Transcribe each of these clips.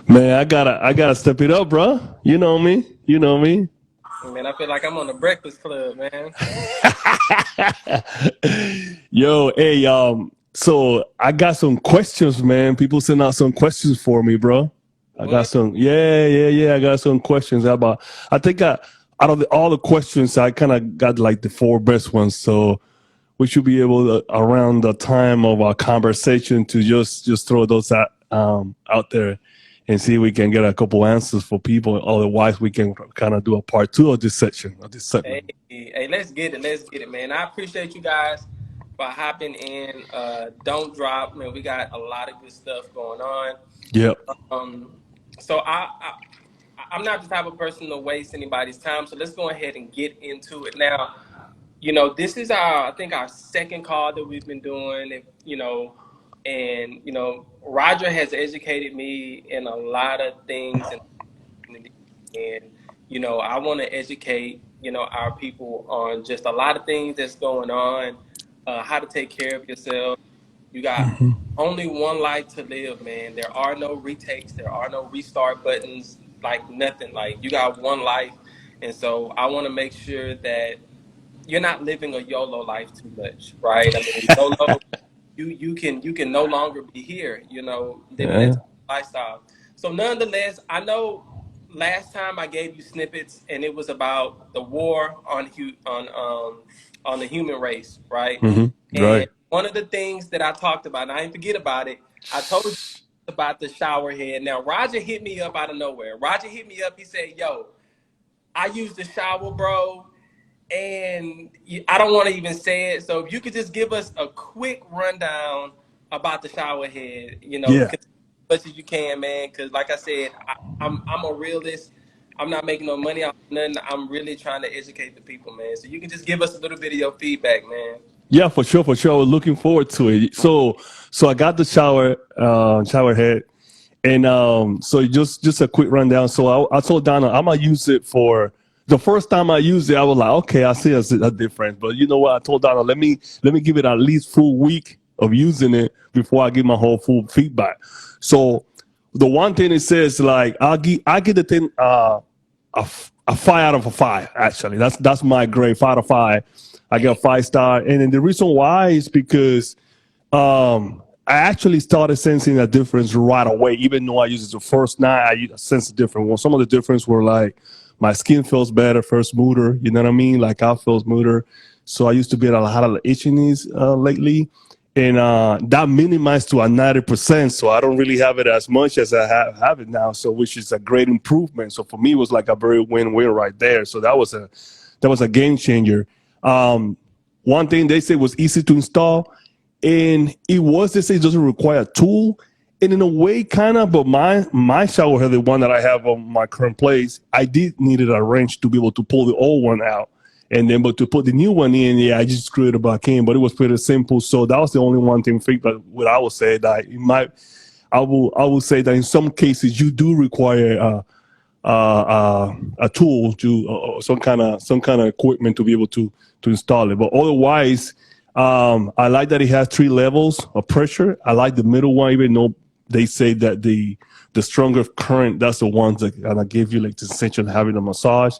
Man, I gotta step it up, bro. You know me. You know me. Man, I feel like I'm on the Breakfast Club, man. Yo, hey, so I got some questions, man. People send out some questions for me, bro. I got What? some, yeah. I got some questions about. I think out of all the questions, I kind of got like the four best ones. So we should be able to, around the time of our conversation, to just throw those out there and see if we can get a couple answers for people. Otherwise, we can kind of do a part two of this section of this Hey, segment. hey, let's get it. Let's get it, man. I appreciate you guys for hopping in. Don't drop, man. We got a lot of good stuff going on. Yep. Um, so I'm not the type of person to waste anybody's time. So let's go ahead and get into it now. This is I think our second call that we've been doing. And Roger has educated me in a lot of things and I want to educate our people on just a lot of things that's going on, how to take care of yourself. You got only one life to live, man. There are no retakes, there are no restart buttons, like nothing. Like you got one life, and so I want to make sure that you're not living a YOLO life too much, right? I mean, YOLO, you can no longer be here, living that Yeah. type of lifestyle. So nonetheless, I know last time I gave you snippets and it was about the war on the human race, right? And Right. one of the things that I talked about, and I didn't forget about it, I told you about the shower head. Now Roger hit me up out of nowhere. Roger hit me up. He said, "Yo, I use the shower, bro, and I don't want to even say it. So if you could just give us a quick rundown about the shower head, Yeah. as much as you can, man. Because like I said, I'm a realist. I'm not making no money off nothing. I'm really trying to educate the people, man. So you can just give us a little bit of your feedback, man. Yeah, for sure, for sure. I was looking forward to it. So I got the shower head, and so just a quick rundown. So I told Donna I'm gonna use it for the first time I used it. I was like, okay, I see a difference. But you know what? I told Donna, let me give it at least full week of using it before I give my whole full feedback. So the one thing it says, like, I give the thing a 5 out of 5. Actually, that's my grade, 5 out of 5. I get a 5 star, and then the reason why is because I actually started sensing a difference right away. Even though I used it the first night, I sensed a difference. Well, some of the difference were like my skin feels better, first smoother. You know what I mean? Like I feel smoother. So I used to be at a lot of itchiness lately, and that minimized to a 90%. So I don't really have it as much as I have it now. So which is a great improvement. So for me, it was like a very win-win right there. So that was a game changer. Um, One thing they said was easy to install, and it was, they say, it doesn't require a tool, and in a way kind of, but my shower head, the one that I have on my current place, I did needed a wrench to be able to pull the old one out, and then but to put the new one in, yeah, I just screwed it back in, but it was pretty simple. So that was the only one thing fix. But what I would say that it might, I will say that in some cases you do require a tool to some kind of equipment to be able to install it. But otherwise, I like that it has 3 levels of pressure. I like the middle one, even though they say that the stronger current, that's the ones that gonna give you like the sensation of having a massage.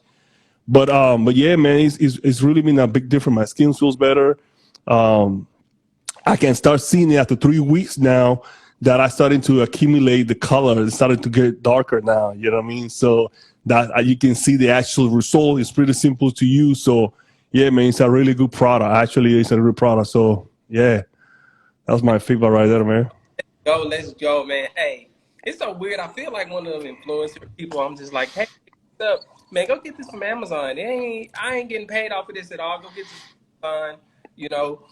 But yeah, man, it's really been a big difference. My skin feels better. I can start seeing it after 3 weeks now that I starting to accumulate the color. It's starting to get darker now. You know what I mean? So that you can see the actual result. It's pretty simple to use. So yeah, man, it's a really good product. Actually, it's a good product. So yeah, that's my feedback right there, man. Let's go, man. Hey, it's so weird. I feel like one of them influencer people. I'm just like, hey, what's up, man? Go get this from Amazon. I ain't getting paid off of this at all. Go get this from Amazon. You know,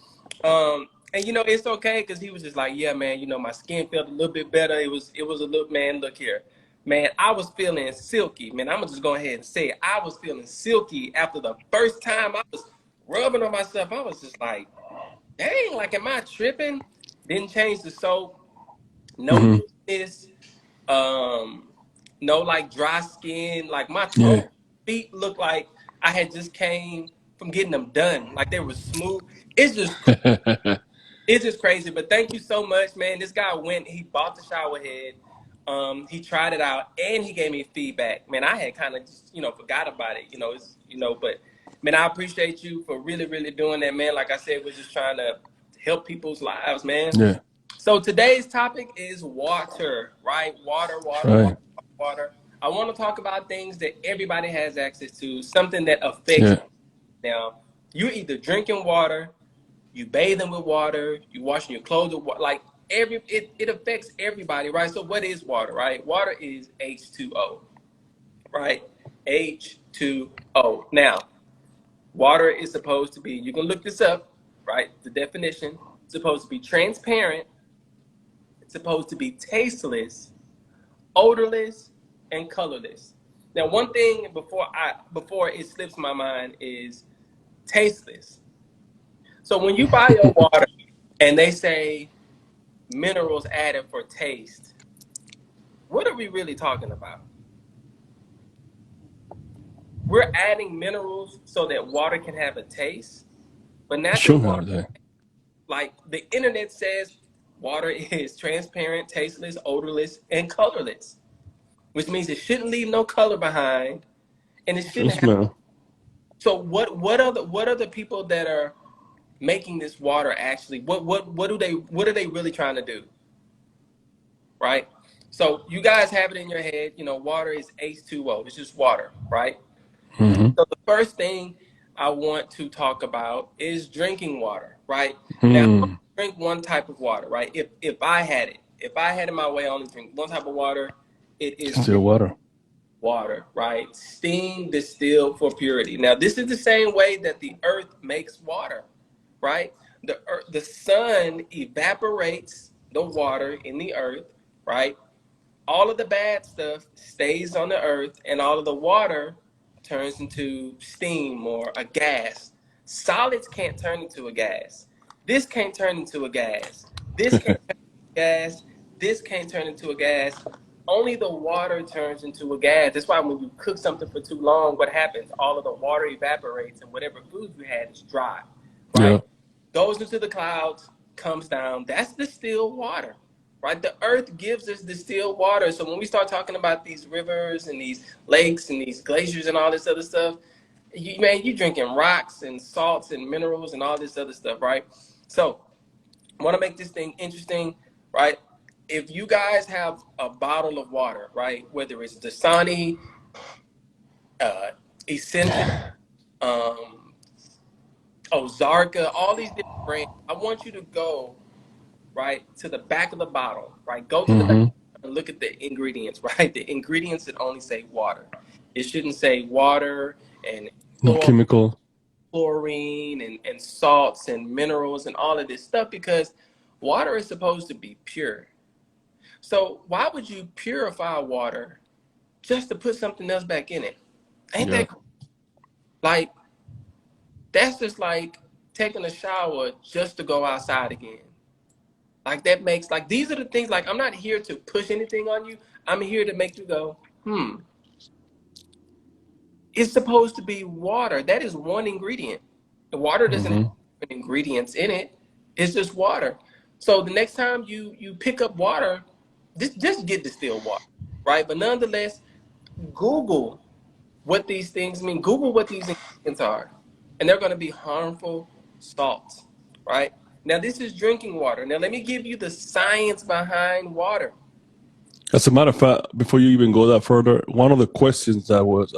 and it's okay because he was just like, yeah, man. My skin felt a little bit better. It was a little, man. Look here, man. I was feeling silky, man. I'm gonna just go ahead and say it. I was feeling silky after the first time I was rubbing on myself. I was just like, dang, like, am I tripping? Didn't change the soap, no Hmm. itchiness, um, no like dry skin. Like my toes, Yeah. feet look like I had just came from getting them done. Like they were smooth. It's just it's just crazy. But thank you so much, man. This guy went, he bought the shower head. He tried it out and he gave me feedback. Man, I had kind of just, forgot about it. But man, I appreciate you for really, really doing that, man. Like I said, we're just trying to help people's lives, man. Yeah. So today's topic is water, right? Water, water, water, Right. water. I want to talk about things that everybody has access to, something that affects Yeah. now. You're either drinking water, you bathing with water, you washing your clothes with water. Like it affects everybody, right? So what is water, right? Water is H2O, right? H2O. Now, water is supposed to be, you can look this up, right? The definition, it's supposed to be transparent, it's supposed to be tasteless, odorless, and colorless. Now, one thing before it slips my mind is tasteless. So when you buy your water and they say minerals added for taste, what are we really talking about? We're adding minerals so that water can have a taste, but natural Should water, have that. like the internet says, water is transparent, tasteless, odorless, and colorless, which means it shouldn't leave no color behind, and it shouldn't Yes, have. man. So what are the people that are making this water actually? What are they really trying to do? Right? So you guys have it in your head, water is H2O. It's just water, right? Mm-hmm. So the first thing I want to talk about is drinking water, right? Now, I only Mm. drink one type of water, right? If I had it, if I had it my way, I only drink one type of water. It is Still water. water, right? Steam distilled for purity. Now, this is the same way that the earth makes water, right? The sun evaporates the water in the earth, right? All of the bad stuff stays on the earth, and all of the water turns into steam or a gas. Solids can't turn into a gas. This can't turn into a gas. This can't turn into a gas. This can't turn into a gas. Only the water turns into a gas. That's why when you cook something for too long, what happens? All of the water evaporates, and whatever food you had is dry, Yeah. right? Goes into the clouds, comes down. That's distilled water, right? The earth gives us distilled water. So when we start talking about these rivers and these lakes and these glaciers and all this other stuff, you drinking rocks and salts and minerals and all this other stuff, right? So I want to make this thing interesting, right? If you guys have a bottle of water, right, whether it's Dasani, uh, Essential, um, Ozarka, all these different brands, I want you to go right to the back of the bottle, right? Go to the back Mm-hmm. and look at the ingredients, right? The ingredients that only say water. It shouldn't say water and No chemical. chlorine and salts and minerals and all of this stuff because water is supposed to be pure. So why would you purify water just to put something else back in it? Ain't Yeah. that like that's just like taking a shower just to go outside again? Like that makes like these are the things like I'm not here to push anything on you. I'm here to make you go, it's supposed to be water. That is one ingredient. The water doesn't have Mm-hmm. different ingredients in it. It's just water. So the next time you pick up water, just get distilled water, right? But nonetheless, Google what these things mean. Google what these ingredients are, and they're going to be harmful salts, right? Now this is drinking water. Now let me give you the science behind water. As a matter of fact, before you even go that further, one of the questions that was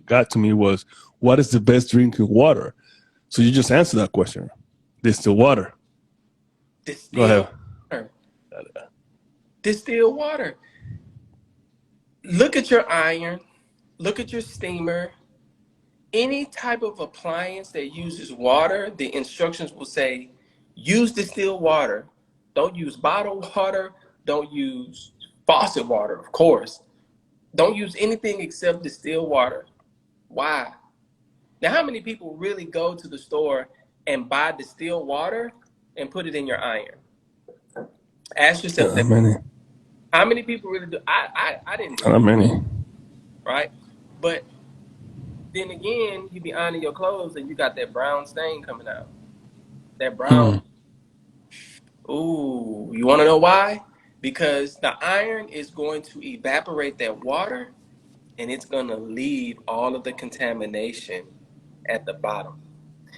got to me was, "What is the best drinking water?" So you just answered that question. Distilled water. Go Distilled ahead. water. Distilled water. Look at your iron. Look at your steamer. Any type of appliance that uses water, the instructions will say use distilled water. Don't use bottled water. Don't use faucet water, of course. Don't use anything except distilled water. Why? Now, how many people really go to the store and buy distilled water and put it in your iron? Ask yourself that. Not many. How many people really do? I didn't do Not it, many. right? But then again, you be ironing your clothes and you got that brown stain coming out. That brown. Hmm. Ooh, you want to know why? because the iron is going to evaporate that water and it's going to leave all of the contamination at the bottom.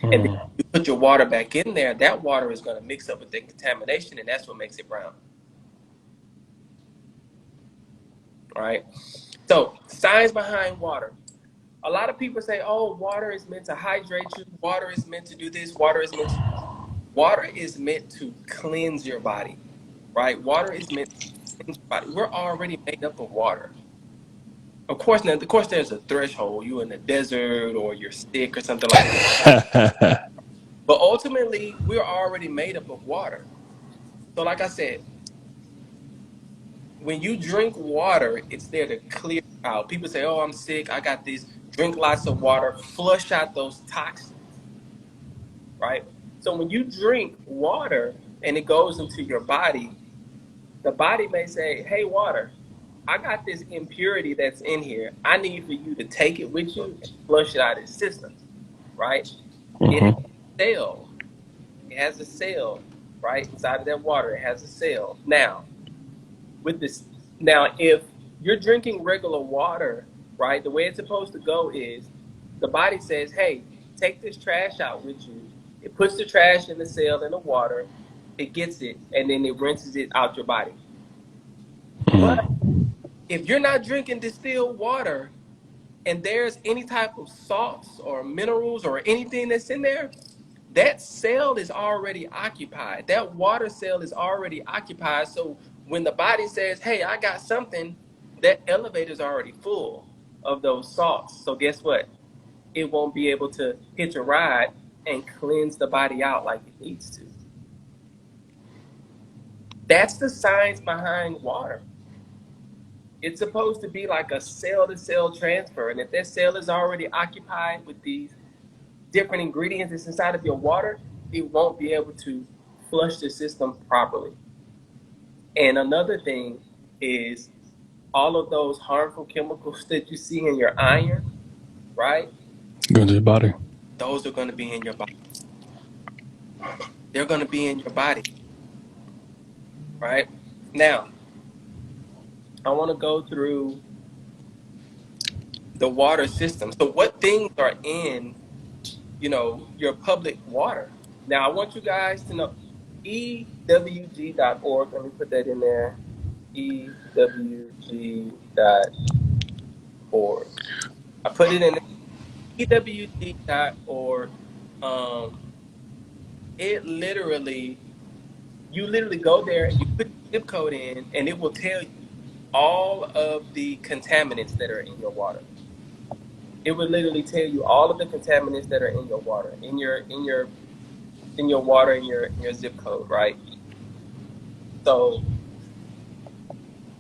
And then Mm. you put your water back in there, that water is going to mix up with the contamination, and that's what makes it brown. All right. So, science behind water. A lot of people say, "Oh, water is meant to hydrate you. Water is meant to do this. Water is meant to cleanse your body." Right? Water is meant to cleanse your body. We're already made up of water. Of course, there's a threshold. You're in the desert or you're sick or something like that. But ultimately, we're already made up of water. So, like I said, when you drink water, it's there to clear out. People say, "Oh, I'm sick. I got this." Drink lots of water, flush out those toxins, right? So when you drink water and it goes into your body, the body may say, "Hey, water, I got this impurity that's in here. I need for you to take it with you and flush it out of the system," right? It has Mhm. a cell. It has a cell, right? Inside of that water, it has a cell. With this, now, if you're drinking regular water, right, the way it's supposed to go is the body says, "Hey, take this trash out with you." It puts the trash in the cell in the water, it gets it, and then it rinses it out your body. But Mm. if you're not drinking distilled water and there's any type of salts or minerals or anything that's in there, that cell is already occupied. That water cell is already occupied. So when the body says, "Hey, I got something," that elevator is already full of those salts. So guess what? It won't be able to hitch a ride and cleanse the body out like it needs to. That's the science behind water. It's supposed to be like a cell to cell transfer. And if that cell is already occupied with these different ingredients that's inside of your water, it won't be able to flush the system properly. And another thing is all of those harmful chemicals that you see in your iron, right? Go to your body. Those are going to be in your body. They're going to be in your body, right? Now, I want to go through the water system. So, what things are in, your public water? Now, I want you guys to know ewg.org. Let me put that in there. ewg.org. I put it in ewg.org. Um, you literally go there and you put your zip code in, and it will tell you all of the contaminants that are in your water. It would literally tell you all of the contaminants that are in your water, in your water, in your zip code, right? So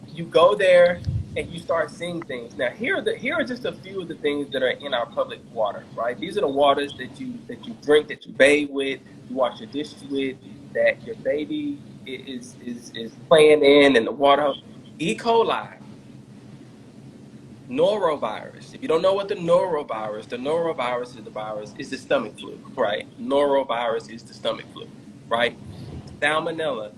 you go there and you start seeing things. Now here are just a few of the things that are in our public water, right? These are the waters that you drink, that you bathe with, you wash your dishes with, that your baby is playing in the water. E. coli, norovirus. If you don't know what the norovirus is, the virus is the stomach flu, right? Norovirus is the stomach flu, right? Salmonella.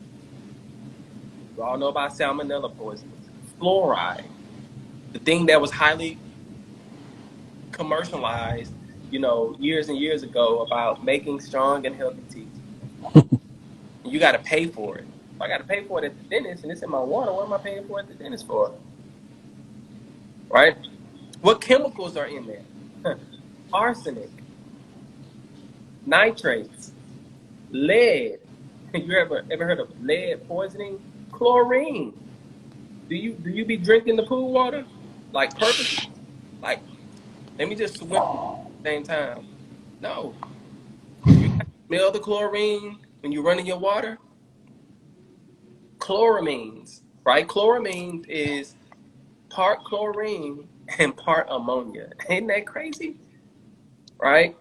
You all know about salmonella poisoning. Fluoride, the thing that was highly commercialized, years and years ago about making strong and healthy teeth. And you got to pay for it. If I got to pay for it at the dentist and it's in my water, what am I paying for it at the dentist for? Right? What chemicals are in there? Arsenic, nitrates, lead. You ever heard of lead poisoning? Chlorine. Do you be drinking the pool water like purposely? Like, let me just swim at the same time. No. You got to smell the chlorine when you're running your water. Chloramines, right? Chloramine is part chlorine and part ammonia. Ain't that crazy? Right?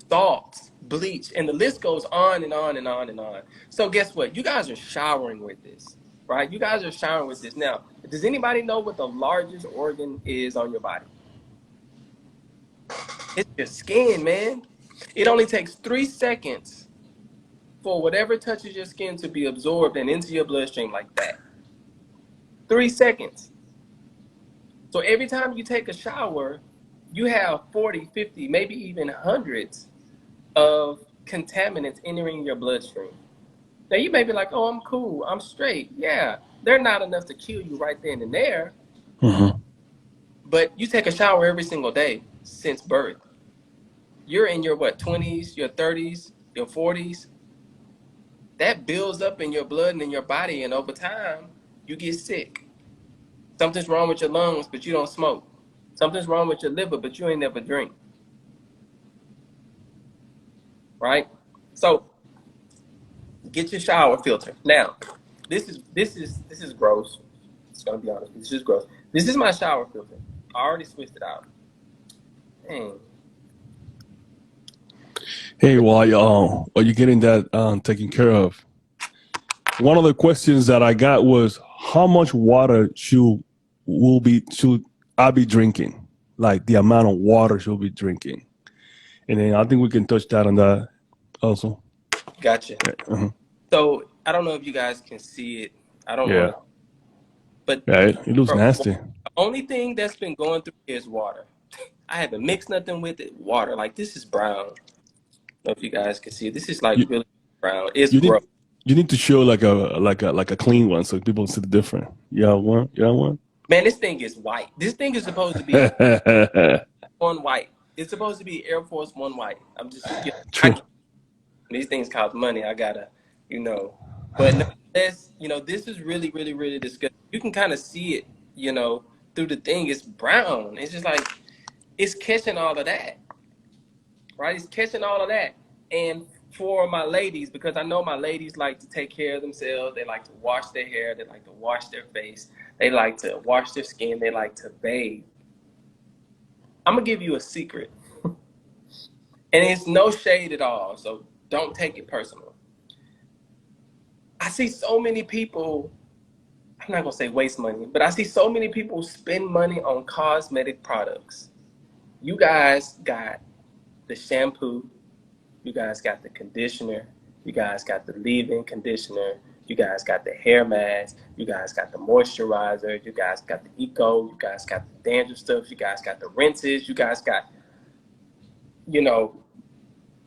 Salts, bleach, and the list goes on and on and on and on. So guess what? You guys are showering with this, right? You guys are showering with this. Now, does anybody know what the largest organ is on your body? It's your skin, man. It only takes 3 seconds for whatever touches your skin to be absorbed and into your bloodstream like that. 3 seconds. So every time you take a shower, you have 40, 50, maybe even hundreds of contaminants entering your bloodstream. Now you may be like, oh, I'm cool, I'm straight. Yeah, they're not enough to kill you right then and there, Mm-hmm. but you take a shower every single day since birth. You're in your what, 20s, your 30s, your 40s. That builds up in your blood and in your body, and over time, you get sick. Something's wrong with your lungs, but you don't smoke. Something's wrong with your liver, but you ain't never drink. Right? So get your shower filter. Now, this is gross. It's gonna be honest. This is gross. This is my shower filter. I already switched it out. Dang. Hey, while you're getting that taken care of, one of the questions that I got was how much water should I be drinking? Like the amount of water should be drinking. And then I think we can touch that on that also. Gotcha. Uh-huh. So I don't know if you guys can see it. I don't want Yeah. to, but Yeah, it looks bro, nasty. the only thing that's been going through here is water. I haven't mixed nothing with it. Water. Like this is brown. I don't know if you guys can see it. This is like You really brown. It's you need gross. you need to show like a clean one so people see the difference. You have one? You have one? Man, this thing is white. This thing is supposed to be One white. It's supposed to be Air Force One white. I'm just, True. these things cost money. I gotta, you know. But nonetheless, this is really, really, really disgusting. You can kind of see it, through the thing. It's brown. It's just like it's catching all of that, right? It's catching all of that. And for my ladies, because I know my ladies like to take care of themselves. They like to wash their hair. They like to wash their face. They like to wash their skin. They like to bathe. I'm gonna give you a secret. And it's no shade at all, so don't take it personal. I see so many people, I'm not gonna say waste money, but I see so many people spend money on cosmetic products. You guys got the shampoo, you guys got the conditioner, you guys got the leave-in conditioner, you guys got the hair mask, you guys got the moisturizer, you guys got the eco, you guys got the dandruff stuff, you guys got the rinses, you guys got, you know,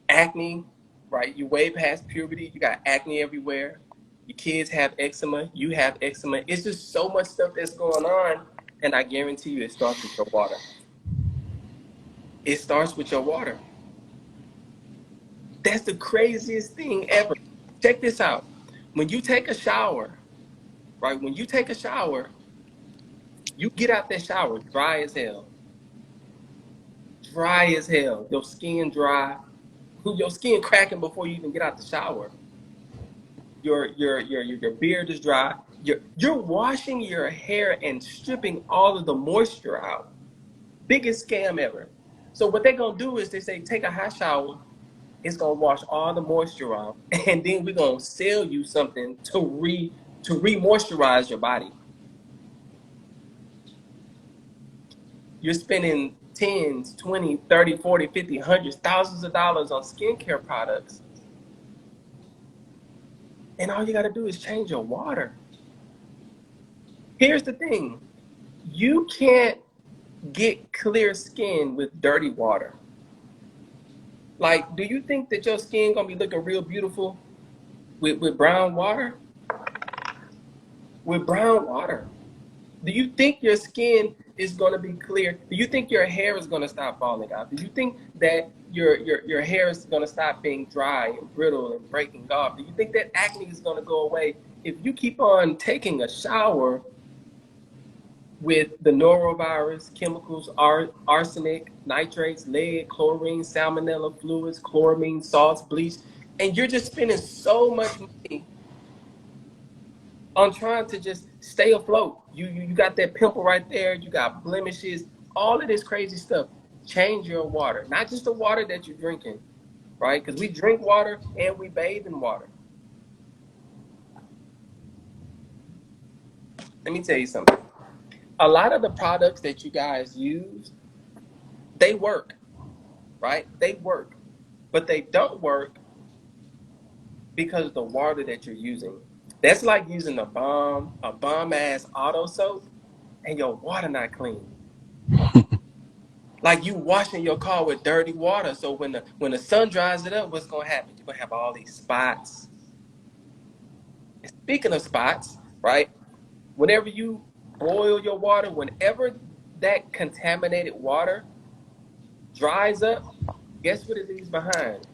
acne, right? You way past puberty, you got acne everywhere. Your kids have eczema, you have eczema. It's just so much stuff that's going on, and I guarantee you it starts with your water. It starts with your water. That's the craziest thing ever. Check this out. When you take a shower, right? When you take a shower, you get out that shower dry as hell. Dry as hell. Your skin dry. Your skin cracking before you even get out the shower. Your beard is dry. You're washing your hair and stripping all of the moisture out. Biggest scam ever. So what they're gonna do is they say take a hot shower. It's gonna wash all the moisture out, and then we're gonna sell you something to re-moisturize your body. You're spending tens, 20, 30, 40, 50, hundreds, thousands of dollars on skincare products. And all you got to do is change your water. Here's the thing. You can't get clear skin with dirty water. Like, do you think that your skin going to be looking real beautiful with brown water? With brown water. Do you think your skin is going to be clear? Do you think your hair is going to stop falling out? Do you think that your hair is going to stop being dry and brittle and breaking off? Do you think that acne is going to go away if you keep on taking a shower with the norovirus, chemicals, arsenic, nitrates, lead, chlorine, salmonella, fluids, chloramine, salts, bleach, and you're just spending so much money on trying to just stay afloat. You got that pimple right there, you got blemishes, all of this crazy stuff. Change your water, not just the water that you're drinking, right? Because we drink water and we bathe in water. Let me tell you something. A lot of the products that you guys use, they work, right? They work, but they don't work because of the water that you're using. That's like using a bomb ass auto soap, and your water not clean. Like you washing your car with dirty water. So when the sun dries it up, what's gonna happen? You're gonna have all these spots. And speaking of spots, right? Whenever you boil your water, whenever that contaminated water dries up, guess what it leaves behind?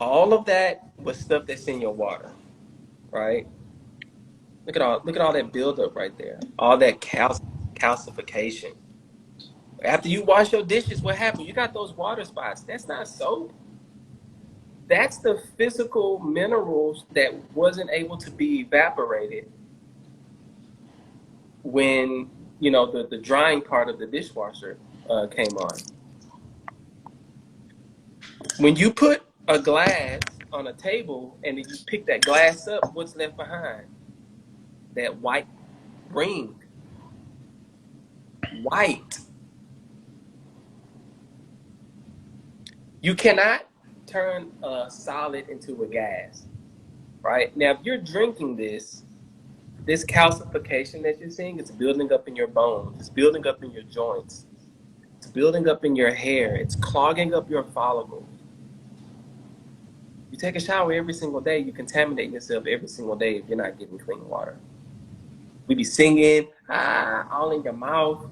All of that was stuff that's in your water, right? Look at all that buildup right there. All that calcification. After you wash your dishes, what happened? You got those water spots. That's not soap. That's the physical minerals that wasn't able to be evaporated when the drying part of the dishwasher came on. When you put a glass on a table and then you pick that glass up, what's left behind? That white ring. White. You cannot turn a solid into a gas, right? Now, if you're drinking this calcification that you're seeing, it's building up in your bones, it's building up in your joints, it's building up in your hair, it's clogging up your follicles. You take a shower every single day, you contaminate yourself every single day if you're not getting clean water. We be singing, all in your mouth.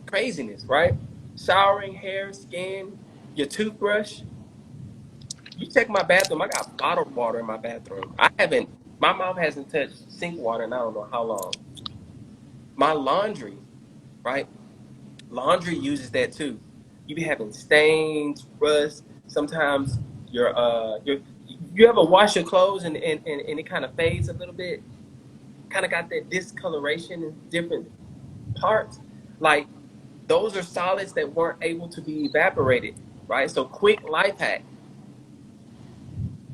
Craziness, right? Showering, hair, skin, your toothbrush. You check my bathroom, I got bottled water in my bathroom. My mouth hasn't touched sink water in I don't know how long. My laundry, right? Laundry uses that too. You be having stains, rust. Sometimes you ever wash your clothes and it kind of fades a little bit, kind of got that discoloration in different parts. Like those are solids that weren't able to be evaporated, right? So quick life hack: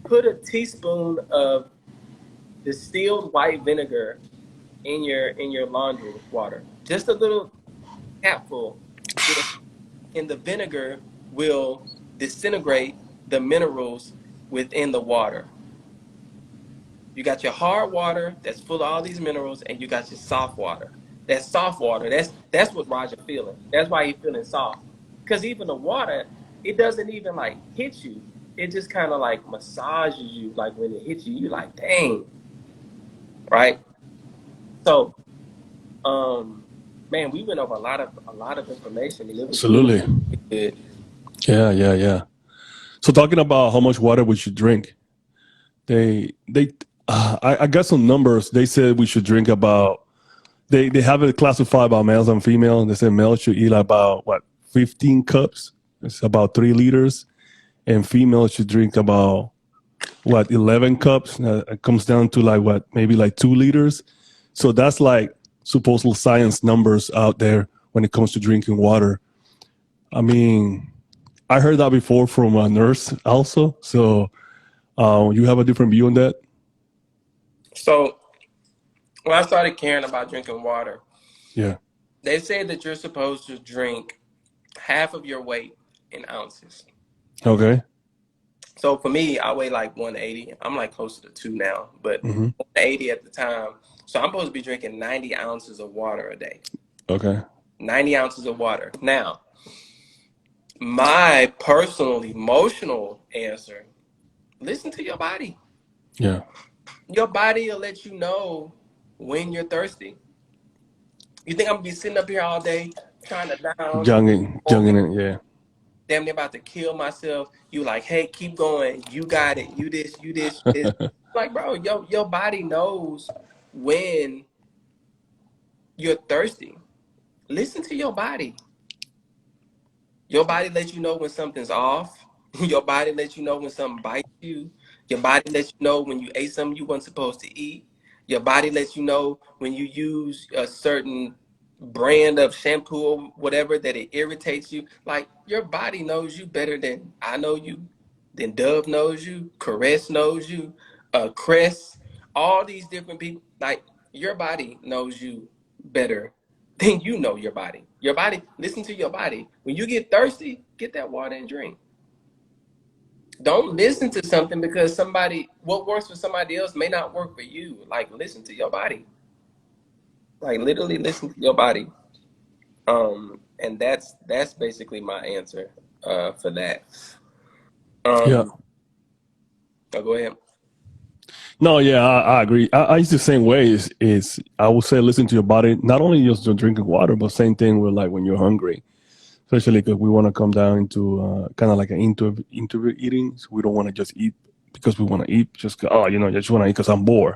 put a teaspoon of distilled white vinegar in your laundry water, just a little capful, and the vinegar will disintegrate the minerals within the water. You got your hard water that's full of all these minerals, and you got your soft water. That soft water, that's what Roger feeling. That's why he's feeling soft. Because even the water, it doesn't even like hit you. It just kind of like massages you. Like when it hits you, you're like, dang, right? So, man, we went over a lot of information, and it was Absolutely. good. Yeah. So talking about how much water we should drink, I got some numbers. They said we should drink about. They have it classified by males and females. They said males should eat about 15 cups. It's about 3 liters, and females should drink about 11 cups. It comes down to maybe 2 liters. So that's like supposedly science numbers out there when it comes to drinking water. I mean, I heard that before from a nurse also. So you have a different view on that? So when I started caring about drinking water, Yeah. they say that you're supposed to drink half of your weight in ounces. Okay. So for me, I weigh like 180. I'm like closer to 2 now, but Hmm. 180 at the time. So I'm supposed to be drinking 90 ounces of water a day. Okay. 90 ounces of water. Now, my personal emotional answer: listen to your body. Yeah. Your body will let you know when you're thirsty. You think I'm gonna be sitting up here all day trying to down, Youngin it. Yeah. damn near about to kill myself? You like, hey, keep going. You got it. You this, you this, you this. Like, bro, your body knows when you're thirsty. Listen to your body. Your body lets you know when something's off. Your body lets you know when something bites you. Your body lets you know when you ate something you weren't supposed to eat. Your body lets you know when you use a certain brand of shampoo or whatever that it irritates you. Like your body knows you better than I know you, than Dove knows you, Caress knows you, Crest, all these different people. Like your body knows you better than you know your body. Your body, listen to your body. When you get thirsty, get that water and drink. Don't listen to something because what works for somebody else may not work for you. Like, listen to your body. Like, literally listen to your body. And that's basically my answer for that. Yeah. Go ahead. No, yeah, I agree. I use the same way. Is I would say listen to your body. Not only just drinking water, but same thing with like when you're hungry. Especially because we want to come down into kind of like an intuitive eating. So we don't want to just eat because we want to eat. Just I just want to eat because I'm bored.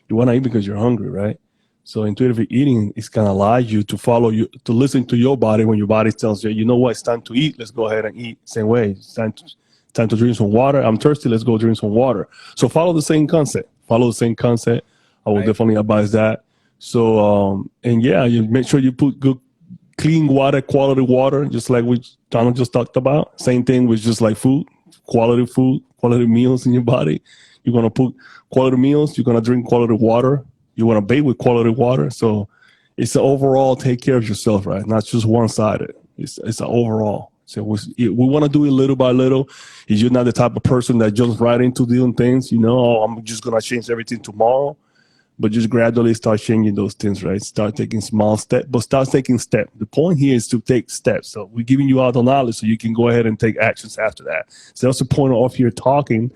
You want to eat because you're hungry, right? So intuitive eating is kind of allows you to follow you to listen to your body when your body tells you, you know what, it's time to eat. Let's go ahead and eat. Same way, it's time to drink some water. I'm thirsty. Let's go drink some water. So follow the same concept. Follow the same concept. I will Right. definitely advise that. So and yeah, you make sure you put good clean water, quality water, just like we Donald just talked about. Same thing with just like food, quality meals in your body. You're gonna put quality meals. You're gonna drink quality water. You want to bathe with quality water. So it's an overall take care of yourself, right? Not just one sided. It's an overall. So we want to do it little by little. If you're not the type of person that jumps right into doing things, oh, I'm just gonna change everything tomorrow, but just gradually start changing those things, right? Start taking small steps, but start taking steps. The point here is to take steps. So we're giving you all the knowledge so you can go ahead and take actions after that. So that's the point of here talking,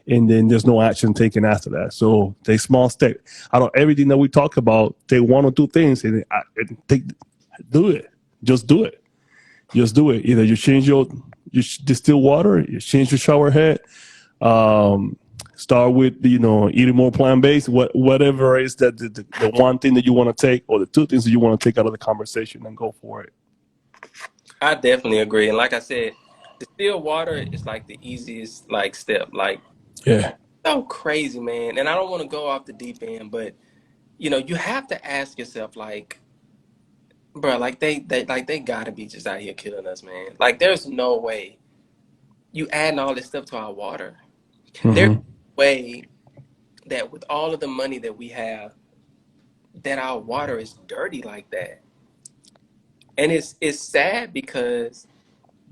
and then there's no action taken after that. So take small steps. Out of everything that we talk about, take one or two things and do it. Just do it. Just do it. Either you change you distill water, you change your shower head, um, start with eating more plant-based, whatever is that the one thing that you want to take or the two things that you want to take out of the conversation, and go for it. I definitely agree. And like I said, distilled water is like the easiest like step. Like, Yeah. so crazy, man. And I don't want to go off the deep end, but you have to ask yourself, like, bro, like they gotta be just out here killing us, man. Like, there's no way you adding all this stuff to our water. There's Mm-hmm. no way that with all of the money that we have, that our water is dirty like that. And it's sad because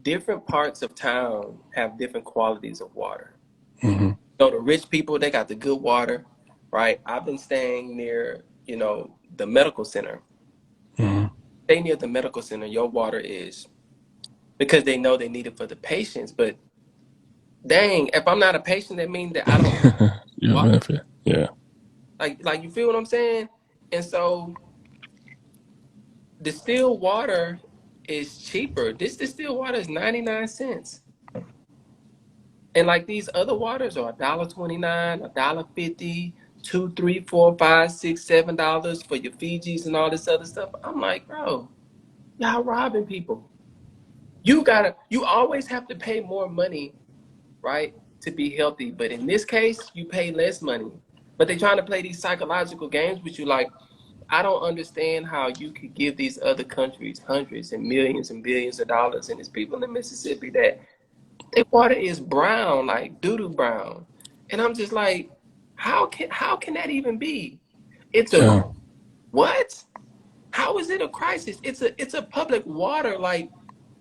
different parts of town have different qualities of water. Mm-hmm. So the rich people, they got the good water, right? I've been staying near, the medical center. Mm-hmm. Stay near the medical center, your water is because they know they need it for the patients. But dang, if I'm not a patient, that means that I don't You water. benefit. Yeah. Like you feel what I'm saying? And so distilled water is cheaper. This distilled water is 99 cents. And like these other waters are $1.29, $1.50, $2, $3, $4, $5, $6, $7 for your Fijis and all this other stuff. I'm like, bro, y'all robbing people. You always have to pay more money, right, to be healthy. But in this case, you pay less money. But they're trying to play these psychological games with you. Like, I don't understand how you could give these other countries hundreds and millions and billions of dollars, and there's people in Mississippi that their water is brown, like doo-doo brown. And I'm just like, how can that even be? It's a Yeah. what? How is it a crisis? It's a public water. Like,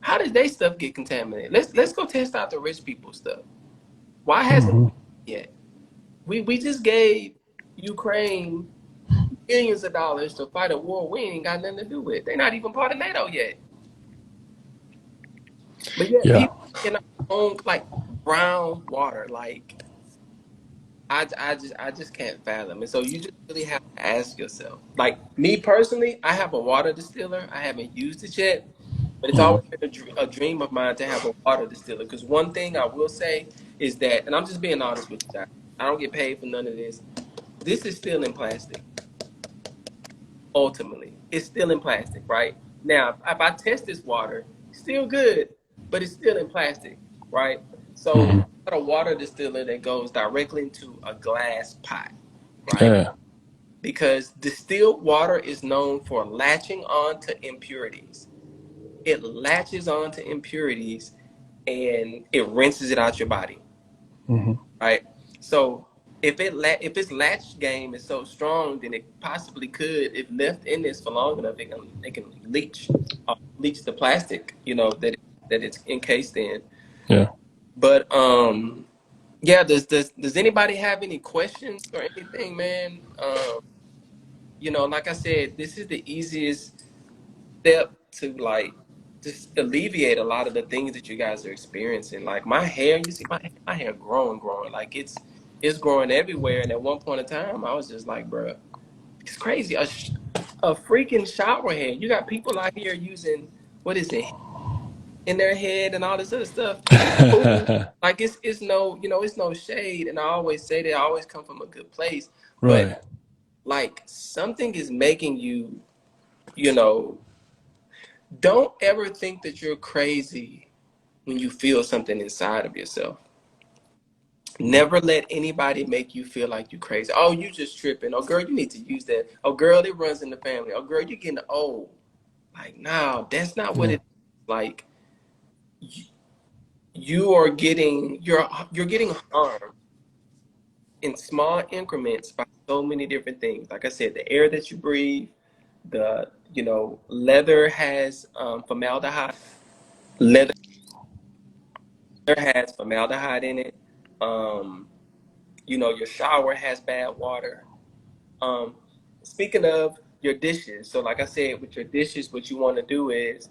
how does they stuff get contaminated? Let's go test out the rich people stuff. Why hasn't Mm-hmm. it yet? We just gave Ukraine billions of dollars to fight a war we ain't got nothing to do with. They're not even part of NATO yet. But yet Yeah. people in our own like brown water, like I just can't fathom. And so you just really have to ask yourself. Like me personally, I have a water distiller. I haven't used it yet, but it's Mm-hmm. always been a dream of mine to have a water distiller. Because one thing I will say is that, and I'm just being honest with you guys, I don't get paid for none of this. This is still in plastic. Ultimately, it's still in plastic, right? Now, if I test this water, still good, but it's still in plastic, right? So Mm-hmm. I got a water distiller that goes directly into a glass pot, right? Yeah. Because distilled water is known for latching on to impurities. It latches on to impurities and it rinses it out your body, Mm-hmm. right? So if its latch game is so strong, then it possibly could, if left in this for long enough, it can leach the plastic, that it's encased in. Yeah. But Yeah, does anybody have any questions or anything, man? Like I said, this is the easiest step to like just alleviate a lot of the things that you guys are experiencing. Like my hair, you see my hair growing, like it's growing everywhere. And at one point in time, I was just like, bruh, it's crazy. A freaking shower head. You got people out here using what is it in their head and all this other stuff. Who like it's no it's no shade. And I always say that I always come from a good place, but Right. like something is making you you know don't ever think that you're crazy when you feel something inside of yourself. Never let anybody make you feel like you crazy. Oh, you just tripping. Oh, girl, you need to use that. Oh, girl, it runs in the family. Oh, girl, you're getting old. Like, no, that's not what Yeah. it is. Like, you are getting you're getting harmed in small increments by so many different things. Like I said, the air that you breathe, the leather has formaldehyde. Leather has formaldehyde in it. Um, your shower has bad water. Um, Speaking of your dishes, so like I said, with your dishes, what you want to do is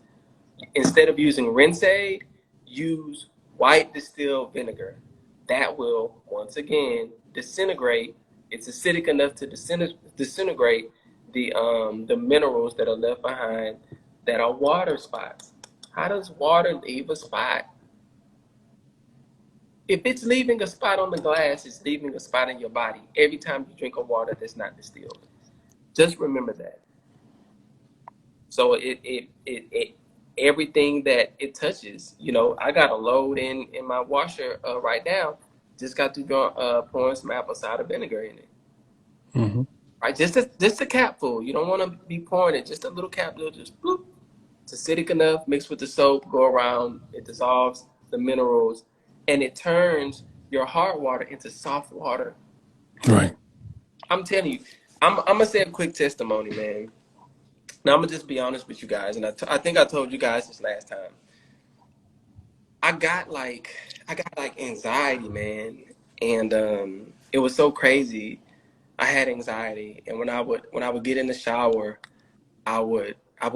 instead of using rinse-aid, use white distilled vinegar. That will once again disintegrate. It's acidic enough to disintegrate the minerals that are left behind that are water spots. How does water leave a spot? If it's leaving a spot on the glass, it's leaving a spot in your body every time you drink a water that's not distilled. Just remember that. So it everything that it touches, I got a load in my washer right now. Just got to go pouring some apple cider vinegar in it. Hmm. Right, just a capful. You don't want to be pouring it. Just a little capful, just bloop. It's acidic enough. Mixed with the soap, go around. It dissolves the minerals, and it turns your hard water into soft water. Right. I'm telling you, I'm gonna say a quick testimony, man. Now I'm gonna just be honest with you guys, and I think I told you guys this last time. I got like anxiety, man, and it was so crazy. I had anxiety, and when I would get in the shower, I would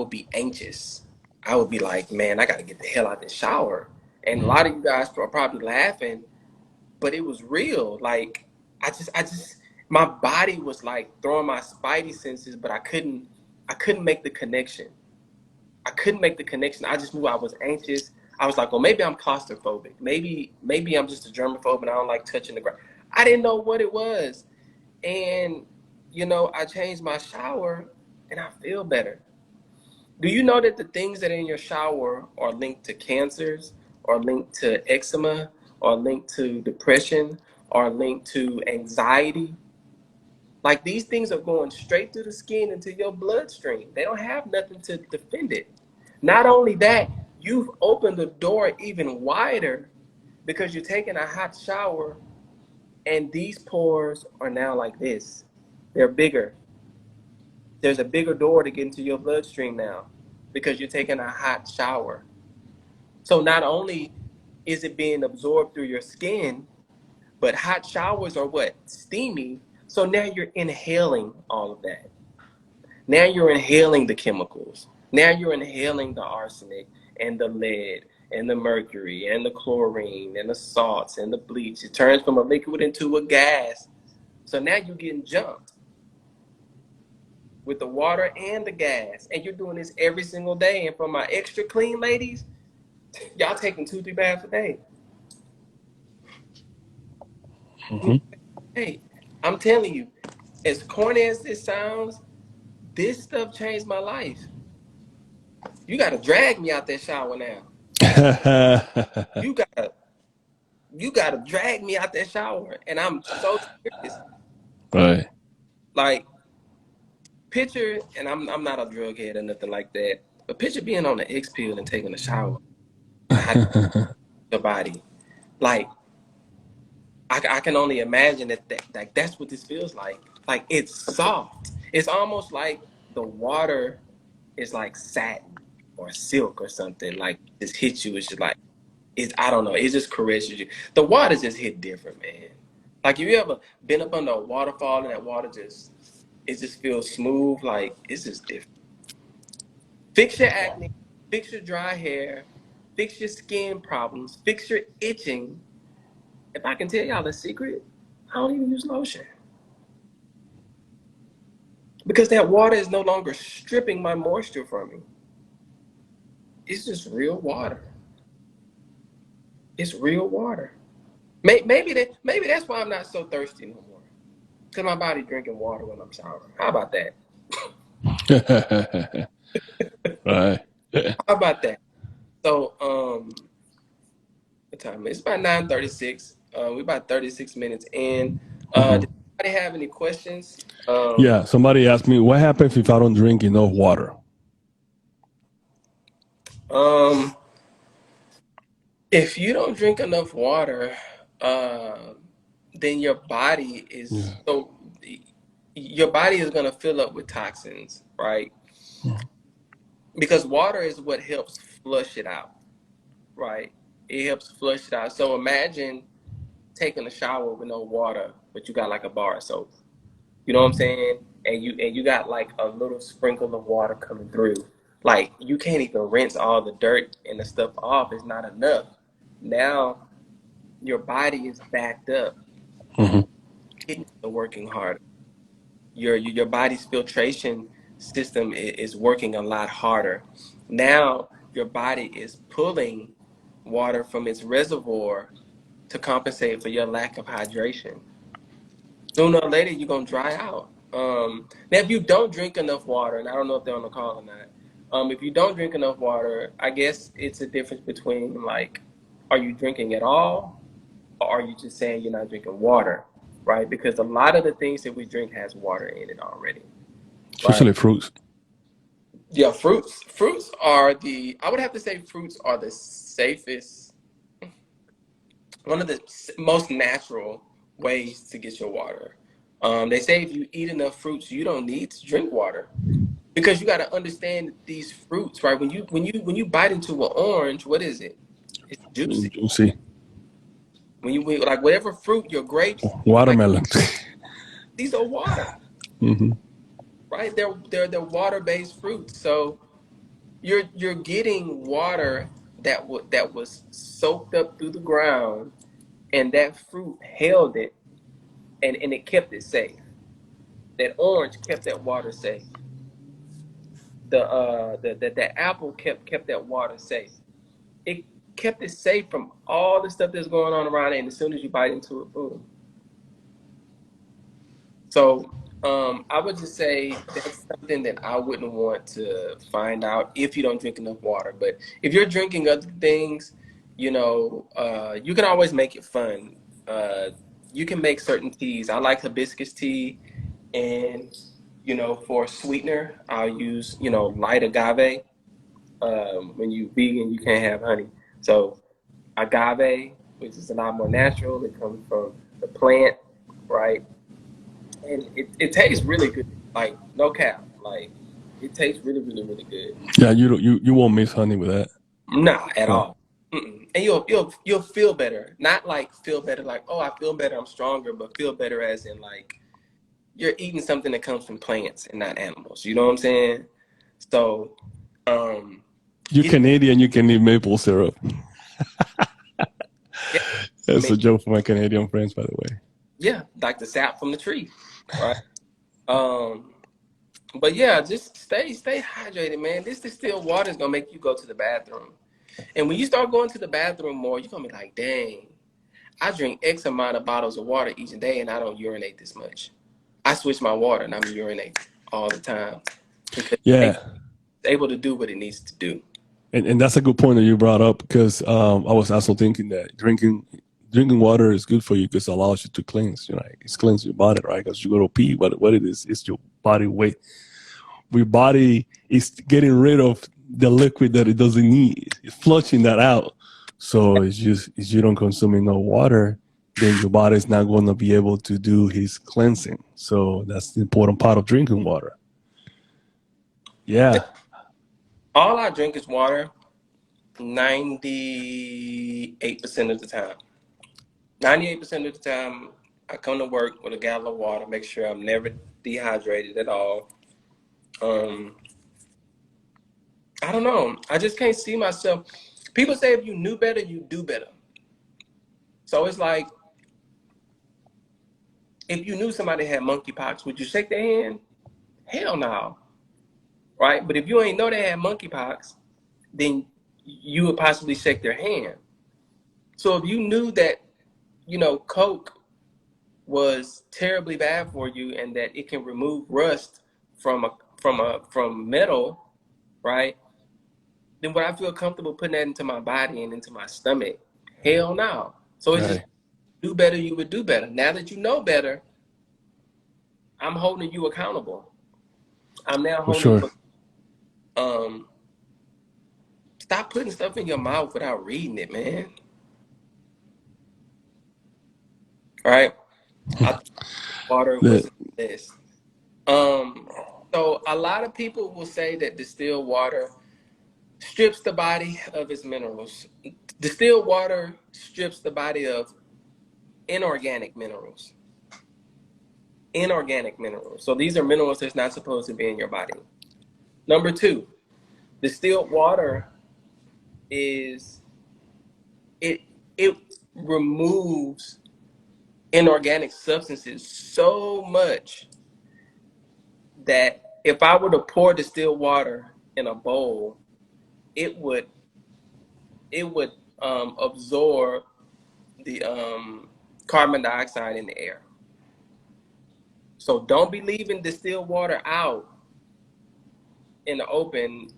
be anxious. I would be like, man, I got to get the hell out of the shower. And a lot of you guys are probably laughing, but it was real. Like I just my body was like throwing my spidey senses, but I couldn't make the connection. I couldn't make the connection. I just knew I was anxious. I was like, well, maybe I'm claustrophobic. Maybe I'm just a germaphobe and I don't like touching the ground. I didn't know what it was. And I changed my shower and I feel better. Do you know that the things that are in your shower are linked to cancers, or linked to eczema, or linked to depression, or linked to anxiety? Like these things are going straight through the skin into your bloodstream. They don't have nothing to defend it. Not only that, you've opened the door even wider because you're taking a hot shower and these pores are now like this. They're bigger. There's a bigger door to get into your bloodstream now because you're taking a hot shower. So not only is it being absorbed through your skin, but hot showers are what? Steamy. So now you're inhaling all of that. Now you're inhaling the chemicals. Now you're inhaling the arsenic and the lead and the mercury and the chlorine and the salts and the bleach. It turns from a liquid into a gas. So now you're getting jumped with the water and the gas. And you're doing this every single day. And for my extra clean ladies, y'all taking 2, 3 baths a day. Hmm. Hey, I'm telling you, as corny as this sounds, this stuff changed my life. You gotta drag me out that shower now. You gotta you gotta drag me out that shower. And I'm so serious. Right. Like, picture, and I'm not a drug head or nothing like that, but picture being on the X pill and taking a shower and how your body. Like, I can only imagine that that's what this feels like. Like it's soft. It's almost like the water is like satin or silk or something. Like just hits you. It's just like I don't know, it just caresses you. The water just hit different, man. Like, have you ever been up under a waterfall and that water just feels smooth? Like, it's just different. Fix your acne, fix your dry hair, fix your skin problems, fix your itching. If I can tell y'all the secret, I don't even use lotion. Because that water is no longer stripping my moisture from me. It's just real water. It's real water. Maybe that's why I'm not so thirsty no more. Because my body drinking water when I'm showering. How about that? Right. How about that? So, what time? It's about 9:36. We're about 36 minutes in. Does anybody have any questions? Yeah, somebody asked me, what happens if I don't drink enough water? If you don't drink enough water, then your body is Yeah. so your body is gonna fill up with toxins, right? Because water is what helps flush it out, right? It helps flush it out. So imagine taking a shower with no water, but you got like a bar of soap. You know what I'm saying? And you got like a little sprinkle of water coming through. Like, you can't even rinse all the dirt and the stuff off. It's not enough. Now your body is backed up. Mm-hmm. Kidneys are working harder. Your body's filtration system is working a lot harder. Now your body is pulling water from its reservoir to compensate for your lack of hydration. Sooner or later, you're gonna dry out. Now, if you don't drink enough water, and I don't know if they're on the call or not, if you don't drink enough water, I guess it's a difference between, like, are you drinking at all, or are you just saying you're not drinking water, right? Because a lot of the things that we drink has water in it already, right? Especially fruits. Yeah, fruits. I would have to say fruits are the safest, one of the most natural ways to get your water. They say if you eat enough fruits, you don't need to drink water, because you got to understand these fruits, right? When you bite into an orange, what is it? It's juicy. You see, When like whatever fruit, your grapes, like, watermelon. these are water, Mm-hmm. right? They're water-based fruits. So you're getting water that was soaked up through the ground, and that fruit held it, and it kept it safe. That orange kept that water safe. The apple kept that water safe. It kept it safe from all the stuff that's going on around it, and as soon as you bite into it, boom. So I would just say that's something that I wouldn't want to find out if you don't drink enough water. But if you're drinking other things, you can always make it fun. You can make certain teas. I like hibiscus tea, and for sweetener, I'll use light agave. When you vegan, you can't have honey. So agave, which is a lot more natural, it comes from the plant, right? And it tastes really good. Like, no cap. Like, it tastes really, really, really good. Yeah, you won't miss honey with that. Nah, at Yeah. all. Mm-mm. And you'll feel better. Not like feel better like, oh, I feel better, I'm stronger, but feel better as in, like, you're eating something that comes from plants and not animals. You know what I'm saying? So, um, You're it, Canadian, you can eat maple syrup. yeah, I That's mean, a joke for my Canadian friends, by the way. yeah, like the sap from the tree, right? Um, but yeah, just stay hydrated, man. This distilled water is gonna make you go to the bathroom, and when you start going to the bathroom more, you're gonna be like, dang, I drink X amount of bottles of water each day, and I don't urinate this much. I switch my water, and I'm urinating all the time because it's Yeah, able to do what it needs to do. and that's a good point that you brought up because I was also thinking that drinking water is good for you because it allows you to cleanse. It's cleanse your body, right? Because you go to pee, what it is your body weight. Your body is getting rid of the liquid that it doesn't need. It's flushing that out. So it's just if you don't consume enough water, then your body is not going to be able to do his cleansing. So that's the important part of drinking water. Yeah. All I drink is water. 98% of the time. 98% of the time, I come to work with a gallon of water, make sure I'm never dehydrated at all. I don't know. I just can't see myself. People say if you knew better, you do better. So it's like, if you knew somebody had monkeypox, would you shake their hand? Hell no. Right? But if you ain't know they had monkeypox, then you would possibly shake their hand. So if you knew that, Coke was terribly bad for you and that it can remove rust from metal, right? Then would I feel comfortable putting that into my body and into my stomach? Hell no. So it's just Right. do better, you would do better. Now that you know better, I'm holding you accountable. I'm now For holding sure. you. Stop putting stuff in your mouth without reading it, man. All right. I thought water was The- this. So a lot of people will say that distilled water strips the body of its minerals. Distilled water strips the body of inorganic minerals. Inorganic minerals. So these are minerals that's not supposed to be in your body. Number two, distilled water is it it removes inorganic substances so much that if I were to pour distilled water in a bowl, it would absorb the carbon dioxide in the air. So don't be leaving distilled water out in the open,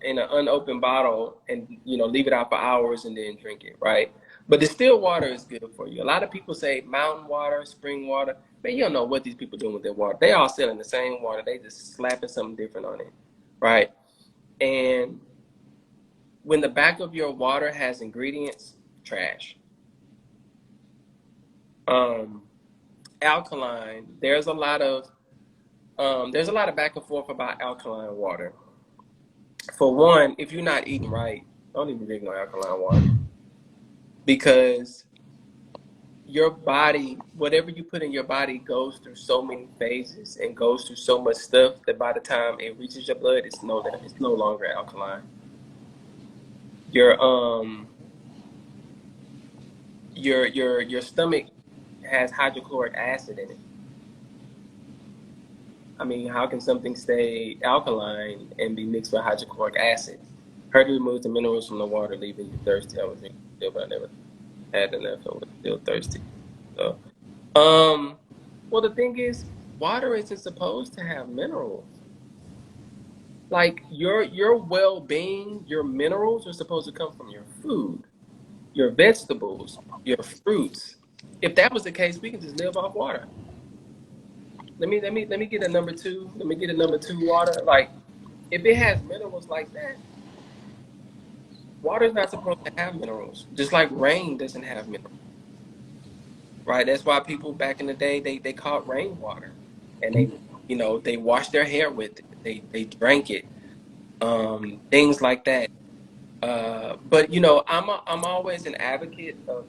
in an unopened bottle, and leave it out for hours and then drink it, right? But distilled water is good for you. A lot of people say mountain water, spring water. Man, you don't know what these people doing with their water. They all selling the same water. They just slapping something different on it, right? And when the back of your water has ingredients, trash. Alkaline. There's a lot of back and forth about alkaline water. For one, if you're not eating right, don't even drink no alkaline water because your body, whatever you put in your body, goes through so many phases and goes through so much stuff that by the time it reaches your blood, it's no longer alkaline. Your your stomach has hydrochloric acid in it. I mean, how can something stay alkaline and be mixed with hydrochloric acid? Hurdy removes the minerals from the water, leaving you thirsty. I was drinking still, but I never had enough. I was still thirsty. So, well, the thing is, water isn't supposed to have minerals. Like your well-being, your minerals are supposed to come from your food, your vegetables, your fruits. If that was the case, we can just live off water. Let me get a number two. Let me get a number two water. Like, if it has minerals like that, water's not supposed to have minerals. Just like rain doesn't have minerals, right? That's why people back in the day they caught rainwater, and they washed their hair with it. They drank it, things like that. But I'm always an advocate of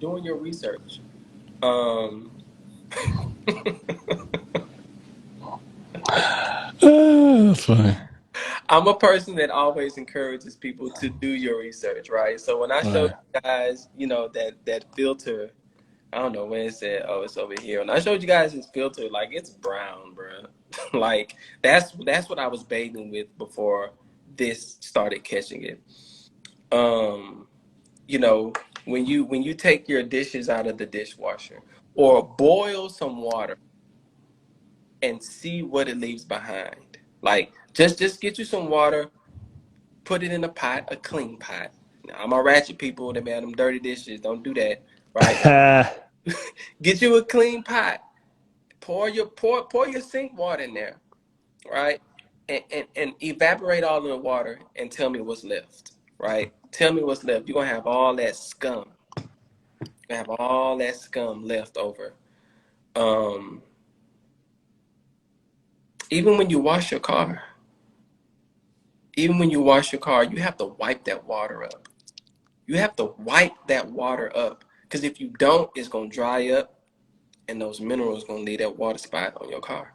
doing your research. Um, That's fine. I'm a person that always encourages people to do your research, right? So when I showed Right. you guys, that filter, I don't know when it said, oh, it's over here. And I showed you guys this filter, like it's brown, bro. Like that's what I was bathing with before this started catching it. Um, you know, when you take your dishes out of the dishwasher or boil some water and see what it leaves behind. Like just get you some water, put it in a pot, a clean pot. Now, I'm a ratchet people that man them dirty dishes. Don't do that, right? Get you a clean pot. Pour your sink water in there, right? And evaporate all of the water and tell me what's left, right? Tell me what's left. You're gonna have all that scum. You're gonna have all that scum left over. Um, Even when you wash your car, even when you wash your car, you have to wipe that water up. You have to wipe that water up. Because if you don't, it's going to dry up and those minerals going to leave that water spot on your car.